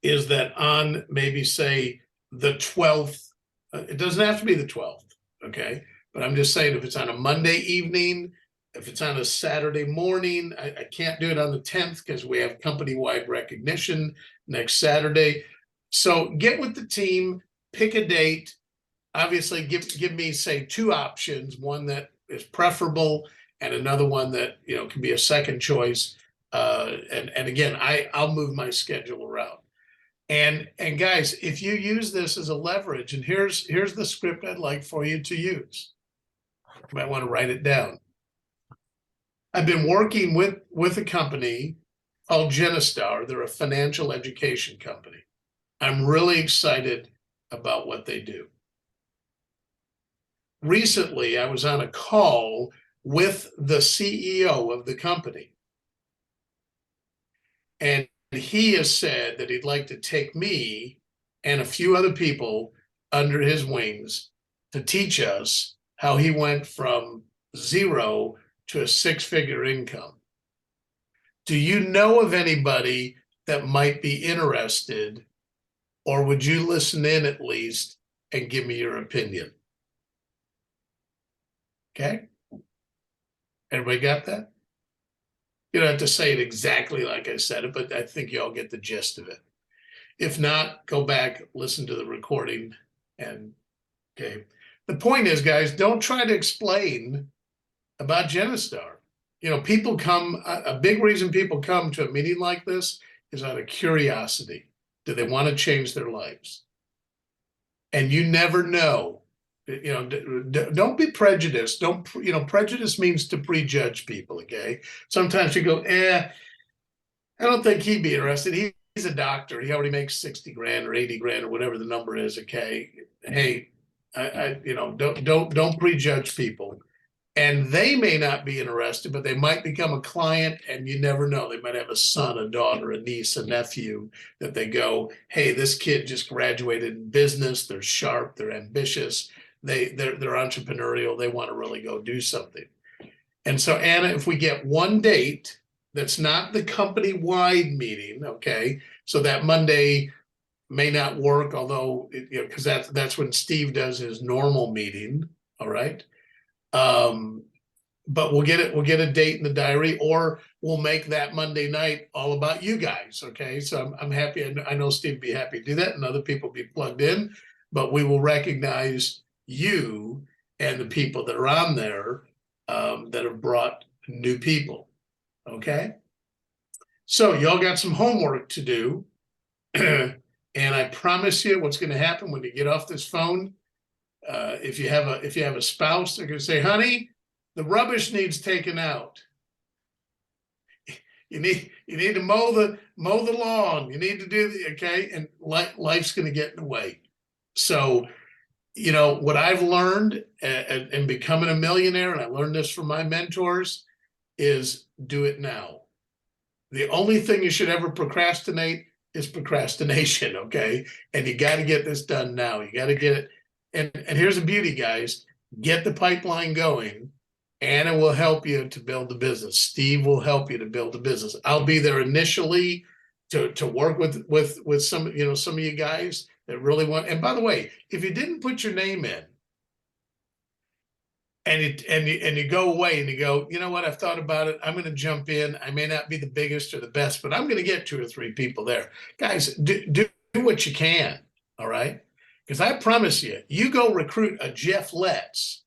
is that on maybe, say, the 12th, it doesn't have to be the 12th, okay? But I'm just saying if it's on a Monday evening, if it's on a Saturday morning, I can't do it on the 10th because we have company-wide recognition next Saturday. So get with the team, pick a date. Obviously, give me, say, 2 options, one that is preferable and another one that, can be a second choice. And again, I'll move my schedule around. And guys, if you use this as a leverage, and here's the script I'd like for you to use. You might want to write it down. I've been working with a company called Genistar. They're a financial education company. I'm really excited about what they do. Recently, I was on a call with the CEO of the company. And he has said that he'd like to take me and a few other people under his wings to teach us how he went from 0 to a 6-figure income. Do you know of anybody that might be interested, or would you listen in at least and give me your opinion? Okay. Everybody got that? You don't have to say it exactly like I said it, but I think you all get the gist of it. If not, go back, listen to the recording, and okay. The point is, guys, don't try to explain about Genistar. People come, a big reason people come to a meeting like this is out of curiosity. Do they want to change their lives? And you never know. Don't be prejudiced. Prejudice means to prejudge people, okay? Sometimes you go, I don't think he'd be interested. He's a doctor. He already makes 60 grand or 80 grand or whatever the number is, okay? Hey, don't prejudge people. And they may not be interested, but they might become a client, and you never know. They might have a son, a daughter, a niece, a nephew that they go, hey, this kid just graduated in business. They're sharp. They're ambitious. They're entrepreneurial. They want to really go do something. And so, Anna, if we get one date that's not the company-wide meeting, okay, so that Monday may not work, although, because that's when Steve does his normal meeting, all right? But we'll get a date in the diary, or we'll make that Monday night all about you guys, okay? So I'm happy. I know Steve would be happy to do that, and other people be plugged in. but we will recognize you and the people that are on there that have brought new people. Okay. So y'all got some homework to do. And I promise you what's going to happen when you get off this phone. If you have a spouse, they're going to say, honey, the rubbish needs taken out. You need to mow the lawn. You need to do okay. And life's going to get in the way. So, you know, what I've learned and becoming a millionaire, and I learned this from my mentors, is do it now. The only thing you should ever procrastinate is procrastination, okay? And you got to get this done now. You got to get it. And here's the beauty, guys. Get the pipeline going. Anna will help you to build the business. Steve will help you to build the business. I'll be there initially to work with some, you know, some of you guys that really want. And by the way, if you didn't put your name in, and you go away and you go, you know what, I've thought about it. I'm going to jump in. I may not be the biggest or the best, but I'm going to get 2 or 3 people there. Guys, do what you can. All right. Because I promise you, you go recruit a Jeff Lestz,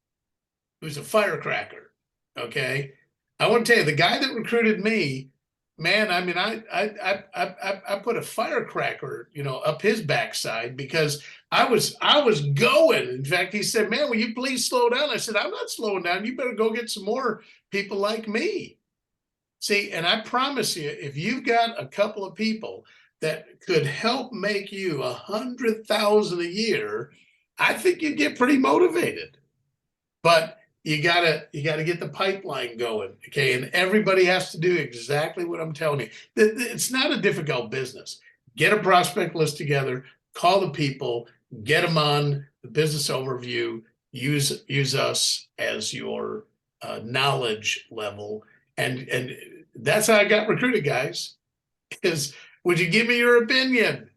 who's a firecracker. Okay. I want to tell you, the guy that recruited me, man, I mean, I put a firecracker, you know, up his backside because I was going. In fact, he said, man, will you please slow down? I said, I'm not slowing down. You better go get some more people like me. See, and I promise you, if you've got a couple of people that could help make you $100,000 a year, I think you'd get pretty motivated. But you gotta get the pipeline going, okay? And everybody has to do exactly what I'm telling you. It's not a difficult business. Get a prospect list together, call the people, get them on the business overview, use us as your knowledge level, and that's how I got recruited, guys. Is would you give me your opinion?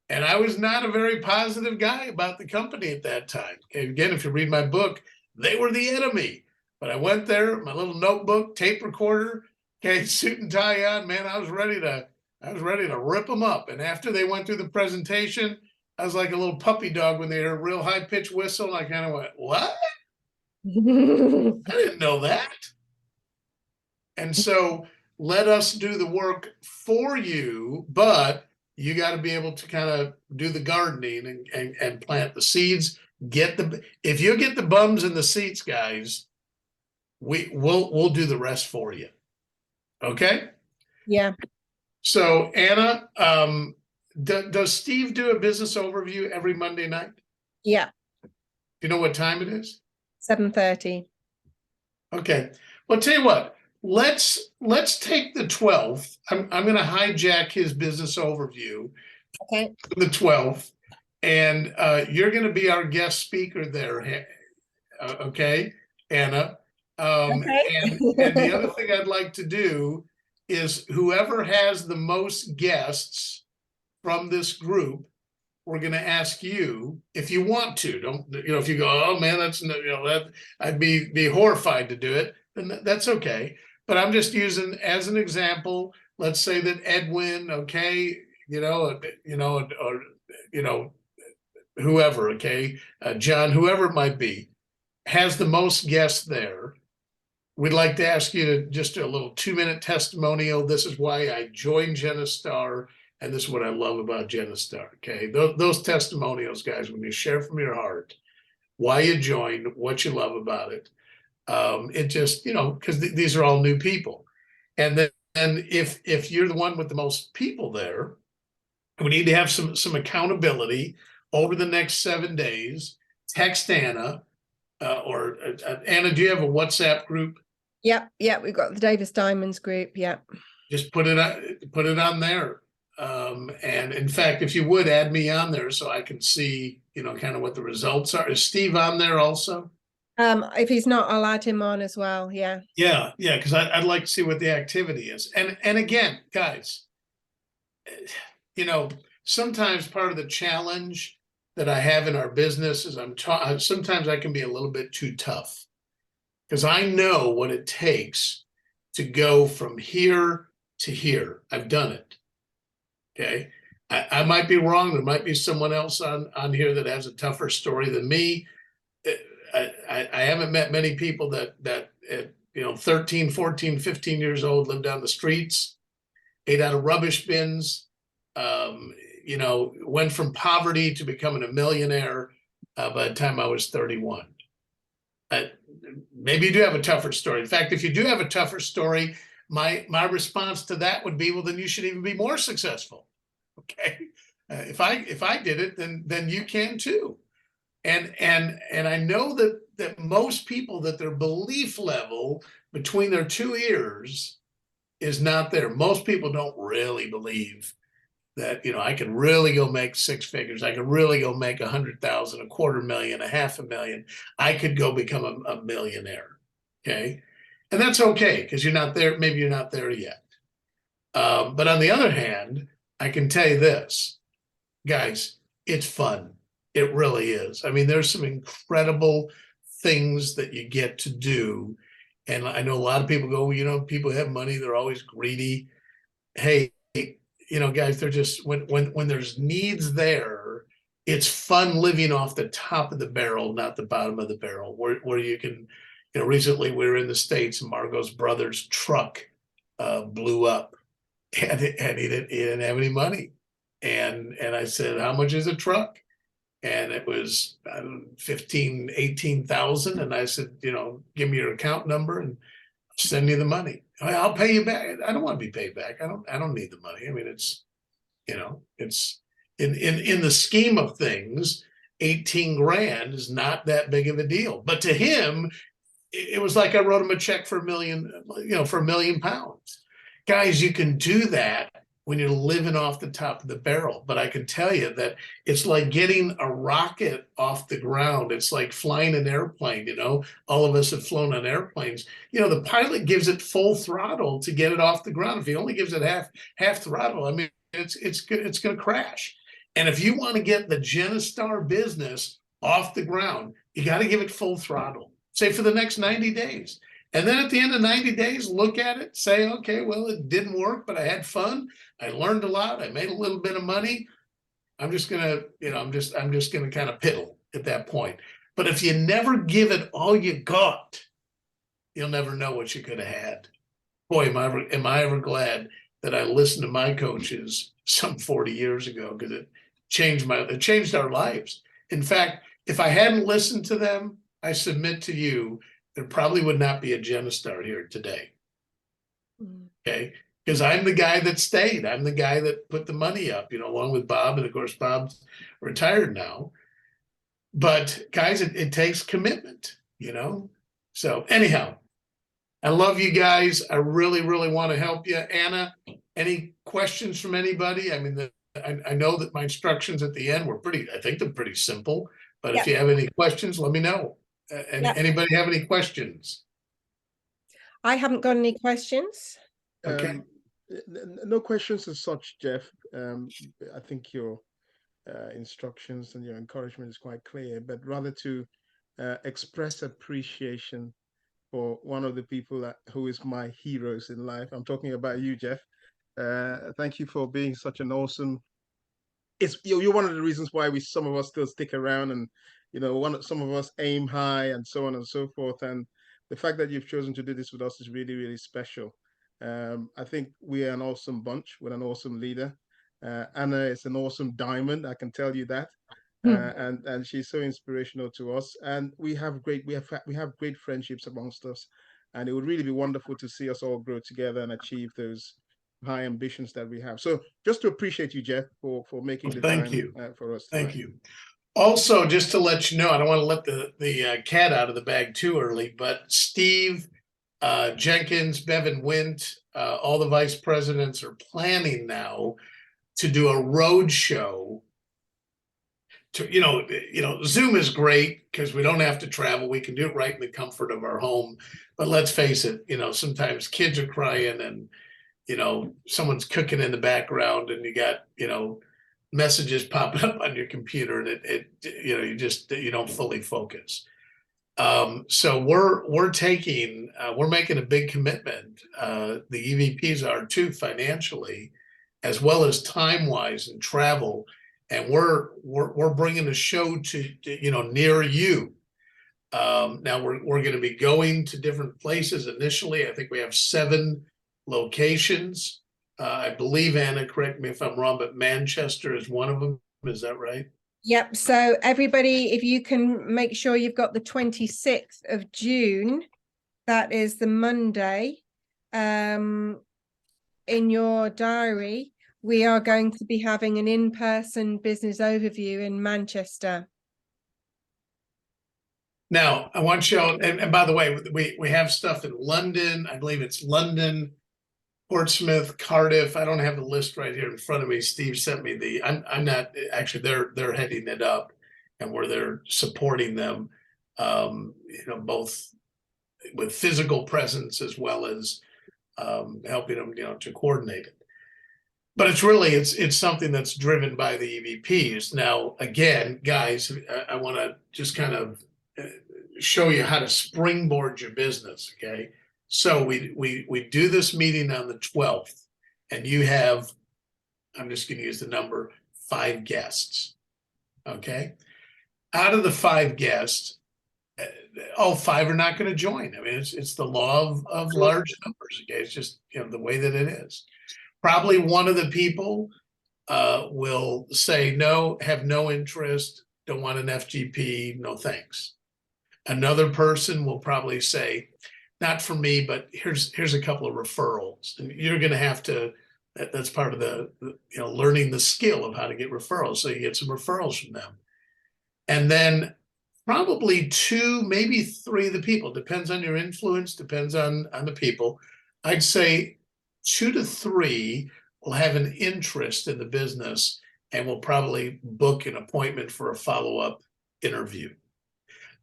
And I was not a very positive guy about the company at that time. Okay, again, if you read my book, they were the enemy. But I went there, my little notebook, tape recorder, okay, suit and tie on. Man, I was ready to rip them up. And after they went through the presentation, I was like a little puppy dog when they heard a real high pitched whistle. And I kind of went, "What? I didn't know that." And so let us do the work for you, but you got to be able to kind of do the gardening and plant the seeds. If you get the bums in the seats, guys, we'll do the rest for you. Okay? Yeah. So Anna, does Steve do a business overview every Monday night? Yeah. Do you know what time it is? 7:30. Okay. Well, tell you what. Let's take the 12th. I'm going to hijack his business overview. Okay. The 12th, and you're going to be our guest speaker there. Okay, Anna. Okay. And the other thing I'd like to do is whoever has the most guests from this group, we're going to ask you if you want to. Don't, you know, if you go, oh man, that's, you know, that I'd be horrified to do it, then that's okay. But I'm just using as an example. Let's say that Edwin, okay, or whoever, okay, John, whoever it might be, has the most guests there. We'd like to ask you to just do a little 2-minute testimonial. This is why I joined Genistar, and this is what I love about Genistar. Okay, those testimonials, guys, when you share from your heart why you joined, what you love about it. It just, because these are all new people. And then if you're the one with the most people there, we need to have some accountability over the next 7 days. Text Anna, or Anna, do you have a WhatsApp group? Yeah, we've got the Davis Diamonds group. Yeah. Just put it on there. And in fact, if you would add me on there so I can see, kind of what the results are. Is Steve on there also? If he's not, I'll add him on as well. Yeah. Yeah, because I'd like to see what the activity is. And again, guys, sometimes part of the challenge that I have in our business is sometimes I can be a little bit too tough because I know what it takes to go from here to here. I've done it. Okay. I might be wrong. There might be someone else on here that has a tougher story than me. I haven't met many people that you know, 13, 14, 15 years old, lived down the streets, ate out of rubbish bins, you know, went from poverty to becoming a millionaire by the time I was 31. Maybe you do have a tougher story. In fact, if you do have a tougher story, my response to that would be, well, then you should even be more successful. Okay. If I did it, then you can too. And I know that most people, that their belief level between their two ears is not there. Most people don't really believe that, you know, I can really go make six figures. I could really go make 100,000, $250,000, $500,000. I could go become a millionaire. Okay. And that's okay, because you're not there. Maybe you're not there yet. But on the other hand, I can tell you this, guys, it's fun. It really is. I mean, there's some incredible things that you get to do. And I know a lot of people go, well, you know, people have money, they're always greedy. Hey, you know, guys, they're just, when there's needs there, it's fun living off the top of the barrel, not the bottom of the barrel, where you can, you know, recently we were in the States and Margot's brother's truck blew up, and he didn't have any money. And I said, how much is a truck? And it was 15, 18,000. And I said, you know, give me your account number and I'll send you the money. I'll pay you back. I don't want to be paid back. I don't need the money. I mean, it's, you know, it's in the scheme of things, 18 grand is not that big of a deal. But to him, it was like I wrote him a check for $1 million, you know, for £1 million. Guys, you can do that when you're living off the top of the barrel. But I can tell you that it's like getting a rocket off the ground. It's like flying an airplane, you know, all of us have flown on airplanes. You know, the pilot gives it full throttle to get it off the ground. If he only gives it half throttle, I mean, it's going to crash. And if you want to get the Genistar business off the ground, you got to give it full throttle, say for the next 90 days. And then at the end of 90 days, look at it, say, okay, well, it didn't work, but I had fun. I learned a lot. I made a little bit of money. I'm just going to, you know, I'm just going to kind of piddle at that point. But if you never give it all you got, you'll never know what you could have had. Boy, am I ever glad that I listened to my coaches some 40 years ago, because it changed our lives. In fact, if I hadn't listened to them, I submit to you, there probably would not be a Genistar here today. Okay. Because I'm the guy that stayed. I'm the guy that put the money up, you know, along with Bob. And of course, Bob's retired now. But guys, it takes commitment, you know? So anyhow, I love you guys. I really, really want to help you. Anna, any questions from anybody? I mean, I know that my instructions at the end were I think they're pretty simple. But if you have any questions, let me know. Anybody have any questions? I haven't got any questions. Okay. No questions as such, Jeff. I think your instructions and your encouragement is quite clear, but rather to express appreciation for one of the people who is my heroes in life. I'm talking about you, Jeff. Thank you for being such an awesome. You're one of the reasons why some of us still stick around, and you know, some of us aim high and so on and so forth. And the fact that you've chosen to do this with us is really, really special. I think we are an awesome bunch with an awesome leader. Anna is an awesome diamond, I can tell you that. And she's so inspirational to us. And we have great friendships amongst us. And it would really be wonderful to see us all grow together and achieve those high ambitions that we have. So just to appreciate you, Jeff, for making the time for us tonight. Thank you. Also, just to let you know, I don't want to let the cat out of the bag too early, but Steve Jenkins, Bevan Wint, all the vice presidents are planning now to do a road show. To you know, Zoom is great because we don't have to travel. We can do it right in the comfort of our home. But let's face it, you know, sometimes kids are crying and, you know, someone's cooking in the background and you got, you know, messages popping up on your computer and you know, you don't fully focus. So we're making a big commitment. The EVPs are too financially, as well as time-wise and travel. And we're bringing a show to near you. Now we're going to be going to different places initially. I think we have 7 locations. I believe, Anna, correct me if I'm wrong, but Manchester is one of them. Is that right? Yep. So everybody, if you can make sure you've got the 26th of June, that is the Monday, in your diary, we are going to be having an in-person business overview in Manchester. Now, I want you all, and by the way, we have stuff in London. I believe it's London, Portsmouth, Cardiff. I don't have the list right here in front of me. Steve sent me I'm not, actually, they're heading it up, and they're supporting them, both with physical presence as well as helping them, to coordinate it. But it's something that's driven by the EVPs. Now, again, guys, I want to just kind of show you how to springboard your business. Okay. So we do this meeting on the 12th, and you have, I'm just going to use the number, 5 guests. Okay. Out of the 5 guests, all 5 are not going to join. I mean, it's the law of large numbers. Okay. It's just, the way that it is. Probably one of the people will say no, have no interest, don't want an FGP, no thanks. Another person will probably say, not for me, but here's a couple of referrals. And you're going to have to, that's part of the learning the skill of how to get referrals. So you get some referrals from them. And then probably 2, maybe 3 of the people, depends on your influence, depends on the people. I'd say 2 to 3 will have an interest in the business and will probably book an appointment for a follow-up interview.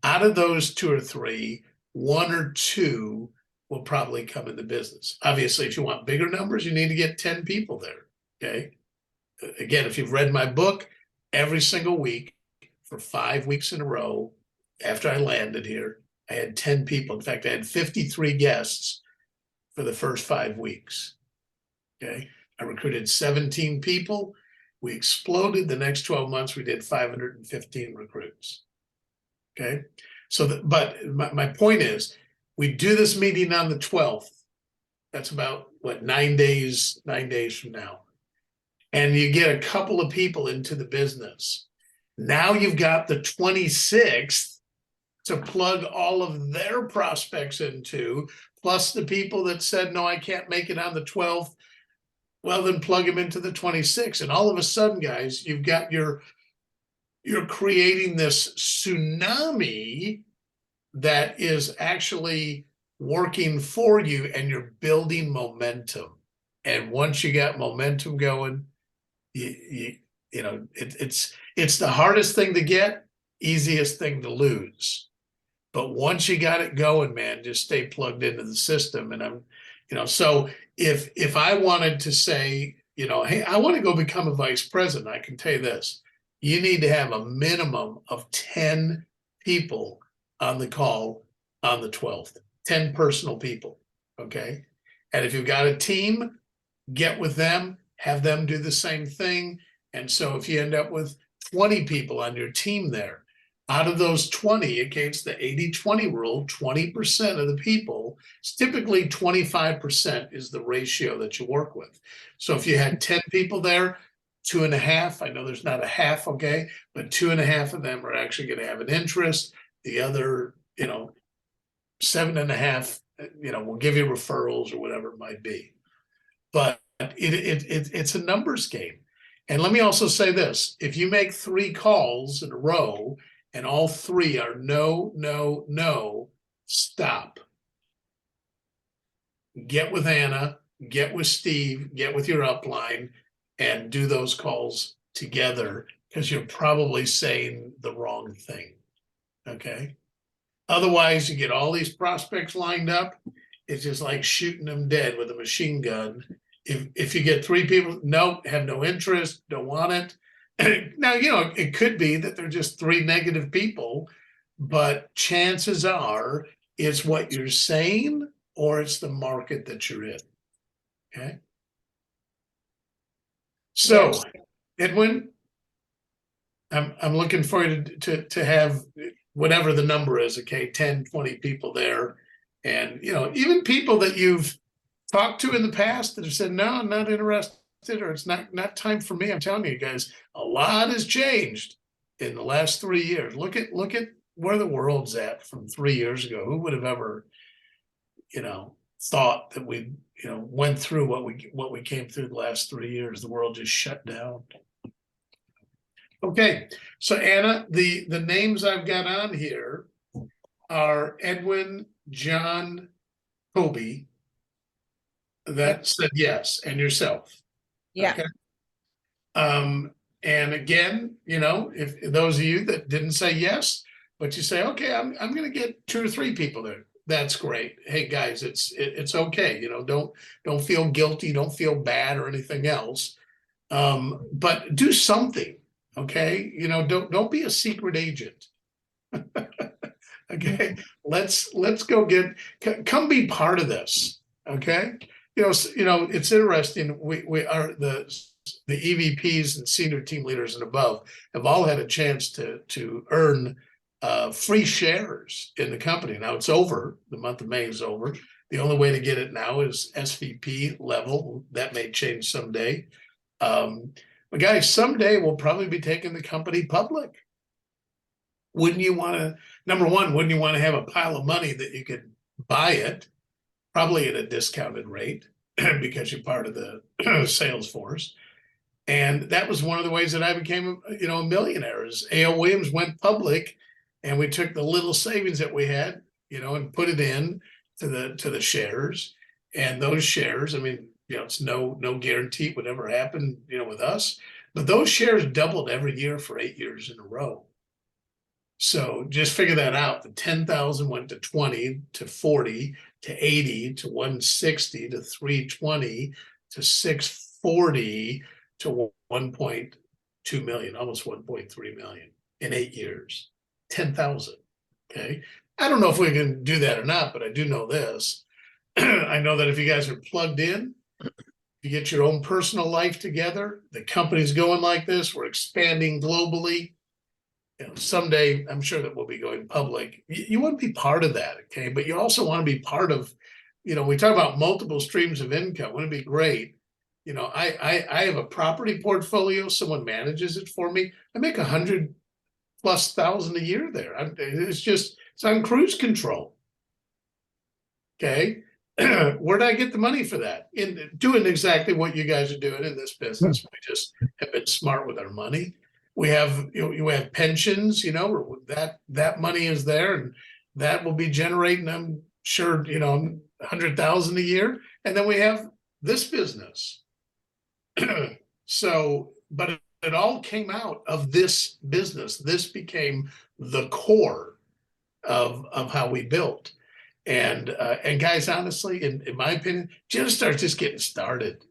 Out of those 2 or 3, 1 or 2 will probably come into business. Obviously, if you want bigger numbers, you need to get 10 people there. Okay. Again, if you've read my book, every single week for 5 weeks in a row, after I landed here, I had 10 people. In fact, I had 53 guests for the first 5 weeks. Okay. I recruited 17 people. We exploded. The next 12 months, we did 515 recruits. Okay. So, but my point is, we do this meeting on the 12th. That's about, 9 days from now. And you get a couple of people into the business. Now you've got the 26th to plug all of their prospects into, plus the people that said, no, I can't make it on the 12th. Well, then plug them into the 26th. And all of a sudden, guys, you've got you're creating this tsunami that is actually working for you, and you're building momentum. And once you got momentum going, it's the hardest thing to get, easiest thing to lose. But once you got it going, man, just stay plugged into the system. And so if I wanted to say, hey, I want to go become a vice president, I can tell you this: you need to have a minimum of 10 people on the call on the 12th, 10 personal people. Okay. And if you've got a team, get with them, have them do the same thing. And so if you end up with 20 people on your team there, out of those 20, against the 80-20 rule, 20% of the people, it's typically 25% is the ratio that you work with. So if you had 10 people there, 2.5, I know there's not a half, okay, but 2.5 of them are actually going to have an interest. The other, 7.5, will give you referrals or whatever it might be. But it's a numbers game. And let me also say this: if you make 3 calls in a row and all 3 are no, no, no, stop. Get with Anna, get with Steve, get with your upline, and do those calls together, because you're probably saying the wrong thing. Okay. Otherwise, you get all these prospects lined up. It's just like shooting them dead with a machine gun. If you get 3 people, no, have no interest, don't want it. Now, it could be that they're just 3 negative people, but chances are it's what you're saying or it's the market that you're in. Okay. So, Edwin, I'm looking for you to have whatever the number is, okay, 10, 20 people there. And, you know, even people that you've talked to in the past that have said, no, I'm not interested, or it's not time for me. I'm telling you guys, a lot has changed in the last 3 years. Look at where the world's at from 3 years ago. Who would have ever, you know, thought that we, you know, went through what we came through the last 3 years? The world just shut down. Okay, so Anna, the names I've got on here are Edwin, John, Toby, that said yes, and yourself. Yeah. Okay. And again, you know, if those of you that didn't say yes, but you say, okay, I'm going to get 2 or 3 people there. That's great. Hey guys, it's okay. You know, don't feel guilty. Don't feel bad or anything else. But do something. Okay. You know, don't be a secret agent. Okay. Let's go come be part of this. Okay. You know, it's interesting. We are the EVPs and senior team leaders and above have all had a chance to earn free shares in the company. Now it's over. The month of May is over. The only way to get it now is SVP level. That may change someday. But guys, someday we'll probably be taking the company public. Wouldn't you want to, number one, wouldn't you want to have a pile of money that you could buy it, probably at a discounted rate because you're part of the sales force? And that was one of the ways that I became, you know, a millionaire. Is A.L. Williams went public, and we took the little savings that we had, you know, and put it in to the shares. And those shares, I mean, you know, it's no guarantee whatever happened, you know, with us, but those shares doubled every year for 8 years in a row. So just figure that out. The 10,000 went to 20 to 40 to 80 to 160 to 320 to 640 to 1.2 million, almost 1.3 million in 8 years. 10,000. Okay. I don't know if we can do that or not, but I do know this. I know that if you guys are plugged in, you get your own personal life together, the company's going like this, we're expanding globally. You know, someday I'm sure that we'll be going public. You want to be part of that, okay? But you also want to be part of, you know, we talk about multiple streams of income. Wouldn't it be great? You know, I have a property portfolio. Someone manages it for me. I make 100,000+ a year there. It's on cruise control. Okay. Where did I get the money for that? In doing exactly what you guys are doing in this business. We just have been smart with our money. We have, you have pensions, you know, that money is there, and that will be generating, I'm sure, you know, 100,000 a year. And then we have this business. So, but it all came out of this business. This became the core of how we built. And guys, honestly, in my opinion, Genostar's just getting started.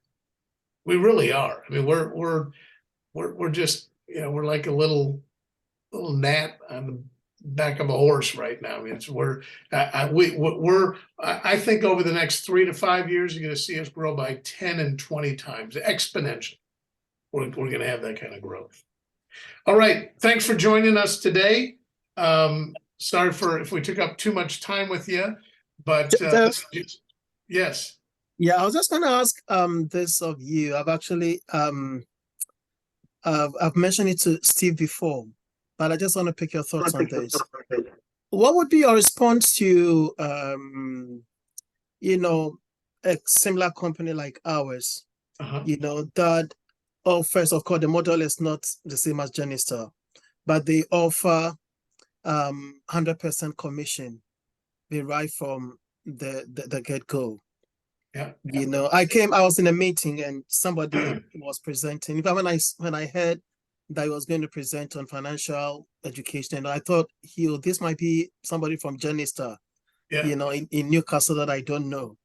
We really are. I mean, we're just, you know, we're like a little gnat on the back of a horse right now. I mean, I think over the next 3 to 5 years, you're going to see us grow by 10 and 20 times exponentially. We're going to have that kind of growth. All right. Thanks for joining us today. Sorry if we took up too much time with you, but yes. Yeah, I was just going to ask this of you. I've actually I've mentioned it to Steve before, but I just want to pick your thoughts on this. What would be your response to you know, a similar company like ours? You know, that offers, of course, the model is not the same as Genostar, but they offer 100% commission right from the get-go. Yeah. You know, I was in a meeting and somebody was presenting. Even when I heard that he was going to present on financial education, and I thought, this might be somebody from Genostar, you know, in Newcastle that I don't know.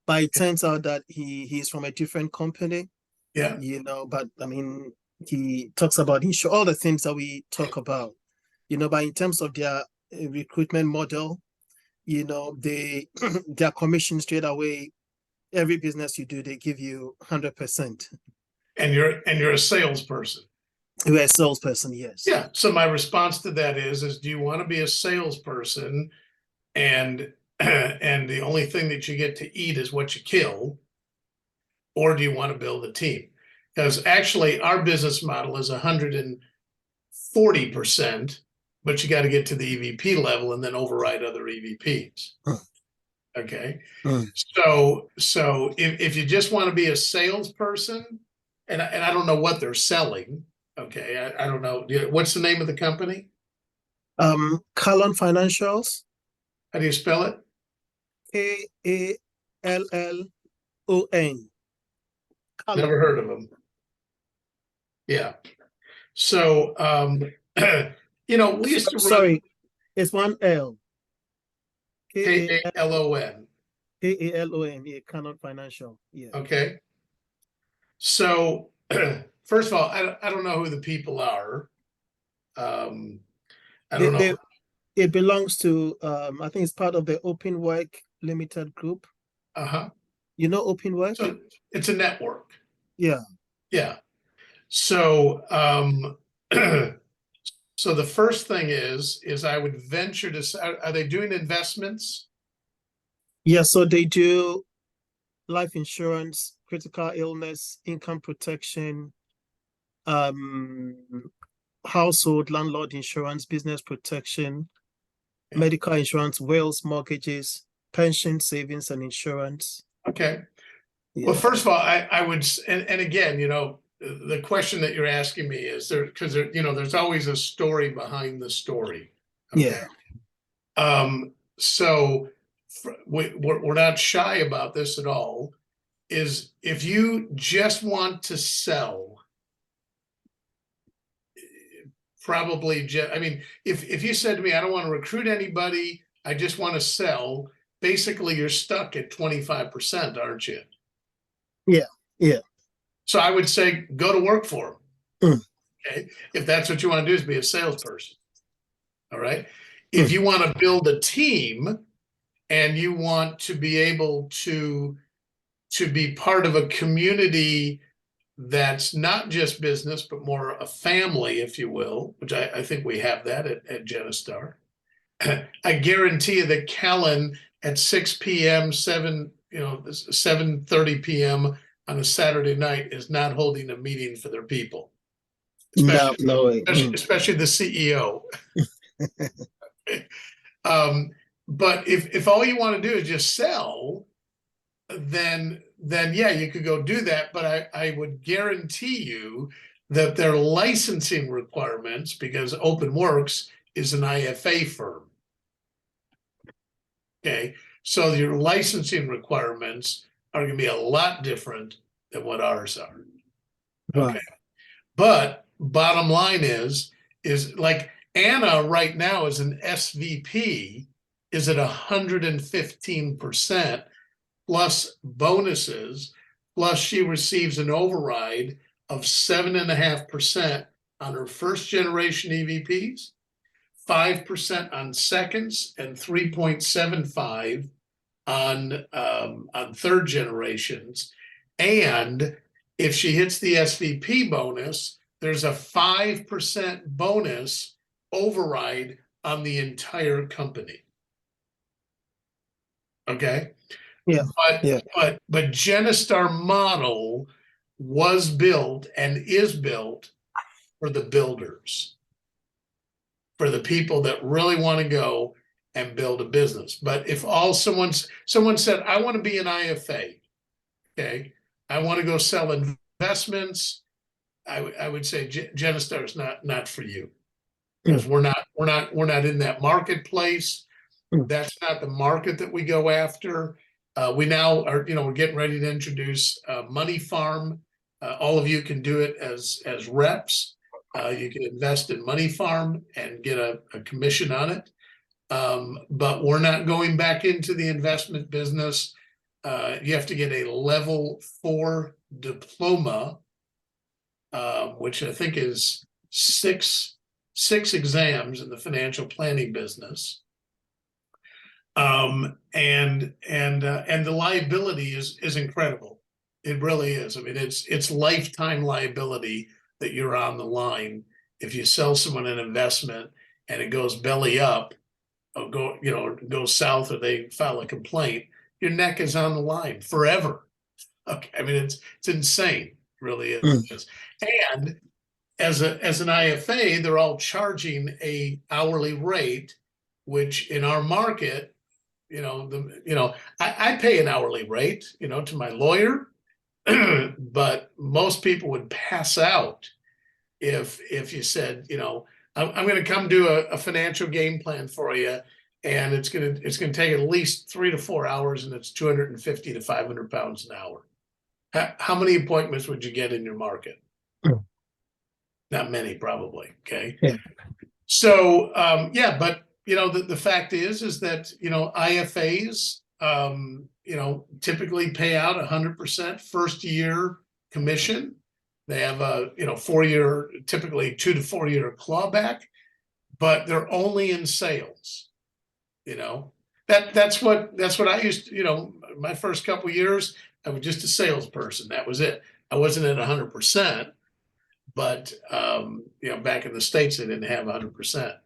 But it turns out that he's from a different company. Yeah. You know, but I mean, he talks about all the things that we talk about, you know, but in terms of their recruitment model, you know, their commission straight away, every business you do, they give you 100%. and you're a salesperson. You're a salesperson, yes. Yeah. So my response to that is do you want to be a salesperson and and the only thing that you get to eat is what you kill, or do you want to build a team? Because actually our business model is 140%, but you got to get to the EVP level and then override other EVPs. Okay. So if you just want to be a salesperson, and I don't know what they're selling. Okay. I don't know. What's the name of the company? Calon Financials. How do you spell it? Kallon. Never heard of them. Yeah. So, we used to run Sorry, it's one L. Kalon. Kalon, yeah, Calon Financial. Yeah. Okay. So, first of all, I don't know who the people are. I don't know. It belongs to, I think it's part of the Open Work Limited Group. Uh-huh. You know Open Work? So it's a network. Yeah. Yeah. So, so the first thing is I would venture to say, are they doing investments? Yeah, so they do life insurance, critical illness, income protection, household landlord insurance, business protection, medical insurance, wills, mortgages, pension, savings, and insurance. Okay. Yeah. Well, first of all, I would, and again, the question that you're asking me is because there's always a story behind the story. Okay? Yeah. So we're not shy about this at all. Is if you just want to sell, probably if you said to me, I don't want to recruit anybody, I just want to sell, basically you're stuck at 25%, aren't you? Yeah. Yeah. So I would say go to work for them. Okay. If that's what you want to do, is be a salesperson. All right. If you want to build a team and you want to be able to be part of a community that's not just business, but more a family, if you will, which I think we have that at Genistar. I guarantee you that Callan at 6 p.m., 7:30 p.m. on a Saturday night is not holding a meeting for their people. Especially the CEO. But if all you want to do is just sell, then yeah, you could go do that. But I would guarantee you that their licensing requirements, because OpenWorks is an IFA firm. Okay, so your licensing requirements are going to be a lot different than what ours are. Okay, but bottom line is like Anna right now is an SVP is at 115% plus bonuses, plus she receives an override of 7.5% on her first generation EVPs, 5% on seconds, and 3.75 on third generations. And if she hits the SVP bonus, there's a 5% bonus override on the entire company. Okay. Yeah. But Genistar model was built and is built for the builders, for the people that really want to go and build a business. But if someone said, I want to be an IFA, okay, I want to go sell investments, I would say Genistar is not for you, because we're not in that marketplace. That's not the market that we go after. We now are, we're getting ready to introduce Money Farm. All of you can do it as reps. You can invest in Money Farm and get a commission on it. But we're not going back into the investment business. You have to get a level 4 diploma, which I think is six exams in the financial planning business. And the liability is incredible. It really is. I mean, it's lifetime liability that you're on the line. If you sell someone an investment and it goes belly up, or goes south, or they file a complaint, your neck is on the line forever. Okay, I mean, it's insane, it really is. And as an IFA, they're all charging a hourly rate, which in our market, I pay an hourly rate, to my lawyer, but most people would pass out if you said, I'm going to come do a financial game plan for you, and it's going to take at least 3 to 4 hours, and it's 250 to 500 pounds an hour. How many appointments would you get in your market? Not many, probably. Okay. Yeah. So, but the fact is that, IFAs, typically pay out 100% first year commission. They have a, 4-year, typically 2 to 4 year clawback, but they're only in sales. That's what I used to, my first couple of years, I was just a salesperson. That was it. I wasn't at 100%, but, back in the States, they didn't have 100%.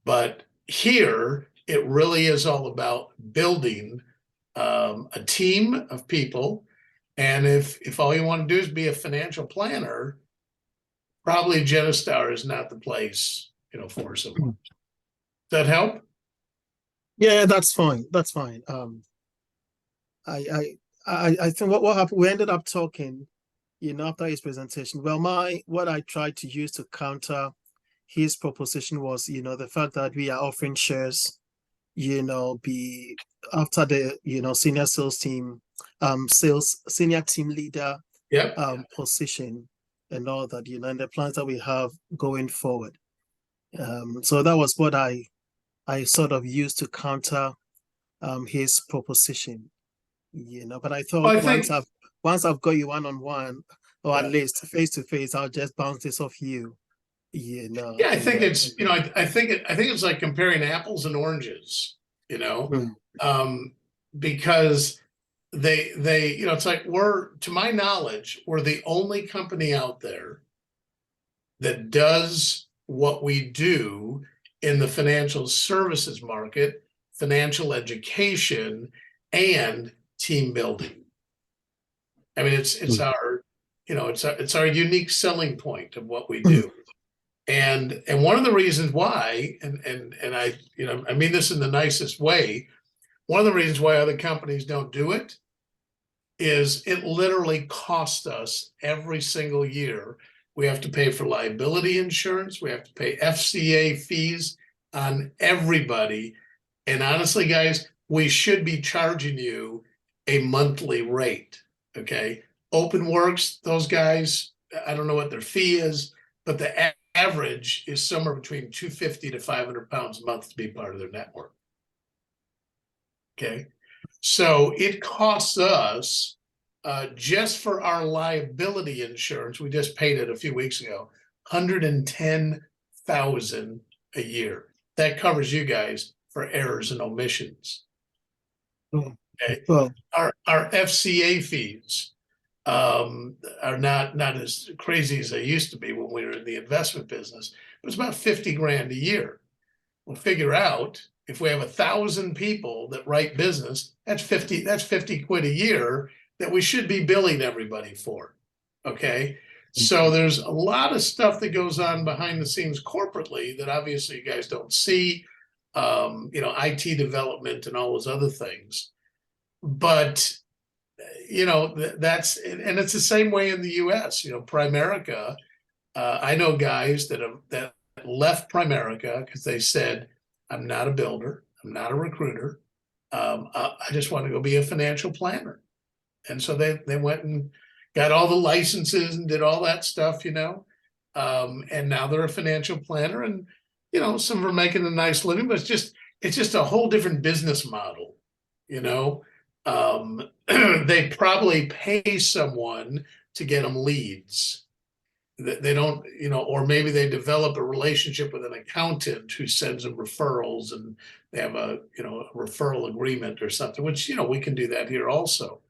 But here, it really is all about building a team of people. And if all you want to do is be a financial planner, probably Genistar is not the place, for someone. Does that help? Yeah, that's fine. That's fine. I think what happened, we ended up talking, after his presentation. Well, what I tried to use to counter his proposition was, the fact that we are offering shares, be after the, senior sales team, senior team leader, Yep. position and all that, and the plans that we have going forward. So that was what I sort of used to counter his proposition, but I thought once I've got you one-on-one, or at least face-to-face, I'll just bounce this off you. Yeah, I think it's, I think it's like comparing apples and oranges, because they, it's like to my knowledge, we're the only company out there that does what we do in the financial services market, financial education, and team building. I mean, it's our, it's our unique selling point of what we do. And one of the reasons why, and I, I mean this in the nicest way, one of the reasons why other companies don't do it is it literally costs us every single year. We have to pay for liability insurance. We have to pay FCA fees on everybody. And honestly, guys, we should be charging you a monthly rate. Okay. OpenWorks, those guys, I don't know what their fee is, but the average is somewhere between 250 to 500 pounds a month to be part of their network. Okay. So it costs us, just for our liability insurance, we just paid it a few weeks ago, $110,000 a year. That covers you guys for errors and omissions. Okay. Well, our FCA fees are not as crazy as they used to be when we were in the investment business. It was about 50 grand a year. We'll figure out if we have 1,000 people that write business, that's 50 quid a year that we should be billing everybody for. Okay. So there's a lot of stuff that goes on behind the scenes corporately that obviously you guys don't see, IT development and all those other things. But, that's, and it's the same way in the US, Primerica. I know guys that left Primerica because they said, I'm not a builder, I'm not a recruiter. I just want to go be a financial planner. And so they went and got all the licenses and did all that stuff, and now they're a financial planner, and, some are making a nice living, but it's just a whole different business model, they probably pay someone to get them leads. They don't, or maybe they develop a relationship with an accountant who sends them referrals, and they have a referral agreement or something, which, we can do that here also.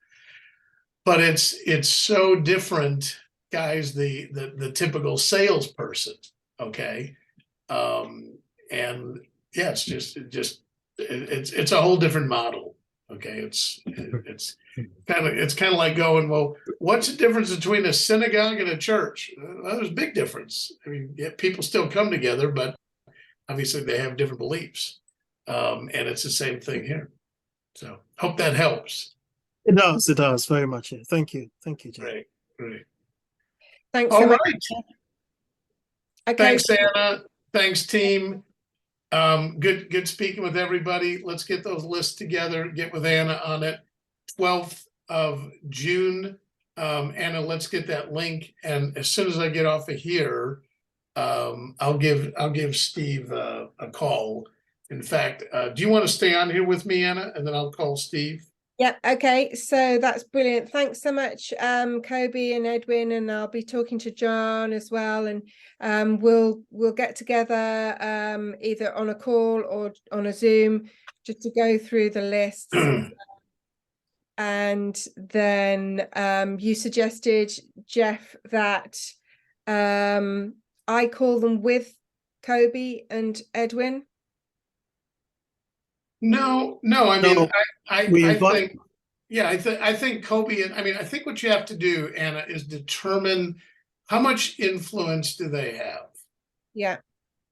but it's so different, guys, the typical salesperson, okay? And yeah, it's a whole different model. Okay, it's kind of like going, well, what's the difference between a synagogue and a church? Well, there's a big difference. I mean, yeah, people still come together, but obviously they have different beliefs. And it's the same thing here. So hope that helps. It does very much. Yeah. Thank you, Jeff. Great. Thanks All so much. right. Okay. Thanks, Anna. Thanks, team. Good speaking with everybody. Let's get those lists together. Get with Anna on it. 12th of June. Anna, let's get that link. And as soon as I get off of here, I'll give Steve a call. In fact, do you want to stay on here with me, Anna? And then I'll call Steve. Yep. Okay. So that's brilliant. Thanks so much, Kobe and Edwin, and I'll be talking to John as well. And we'll get together either on a call or on a Zoom just to go through the lists. And then you suggested, Jeff, that I call them with Kobe and Edwin. No. I mean, No, I think, yeah, I think Kobe, and I mean, I think what you have to do, Anna, is determine how much influence do they have. Yeah.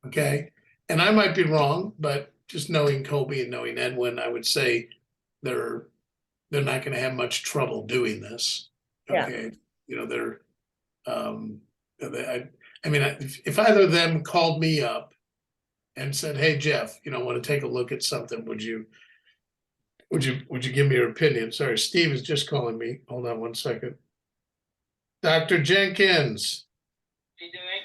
Okay. And I might be wrong, but just knowing Kobe and knowing Edwin, I would say they're not going to have much trouble doing this. Okay. Yeah. You know, I mean, if either of them called me up and said, "Hey, Jeff, I want to take a look at something. Would you give me your opinion?" Sorry, Steve is just calling me. Hold on one second. Dr. Jenkins. How you doing?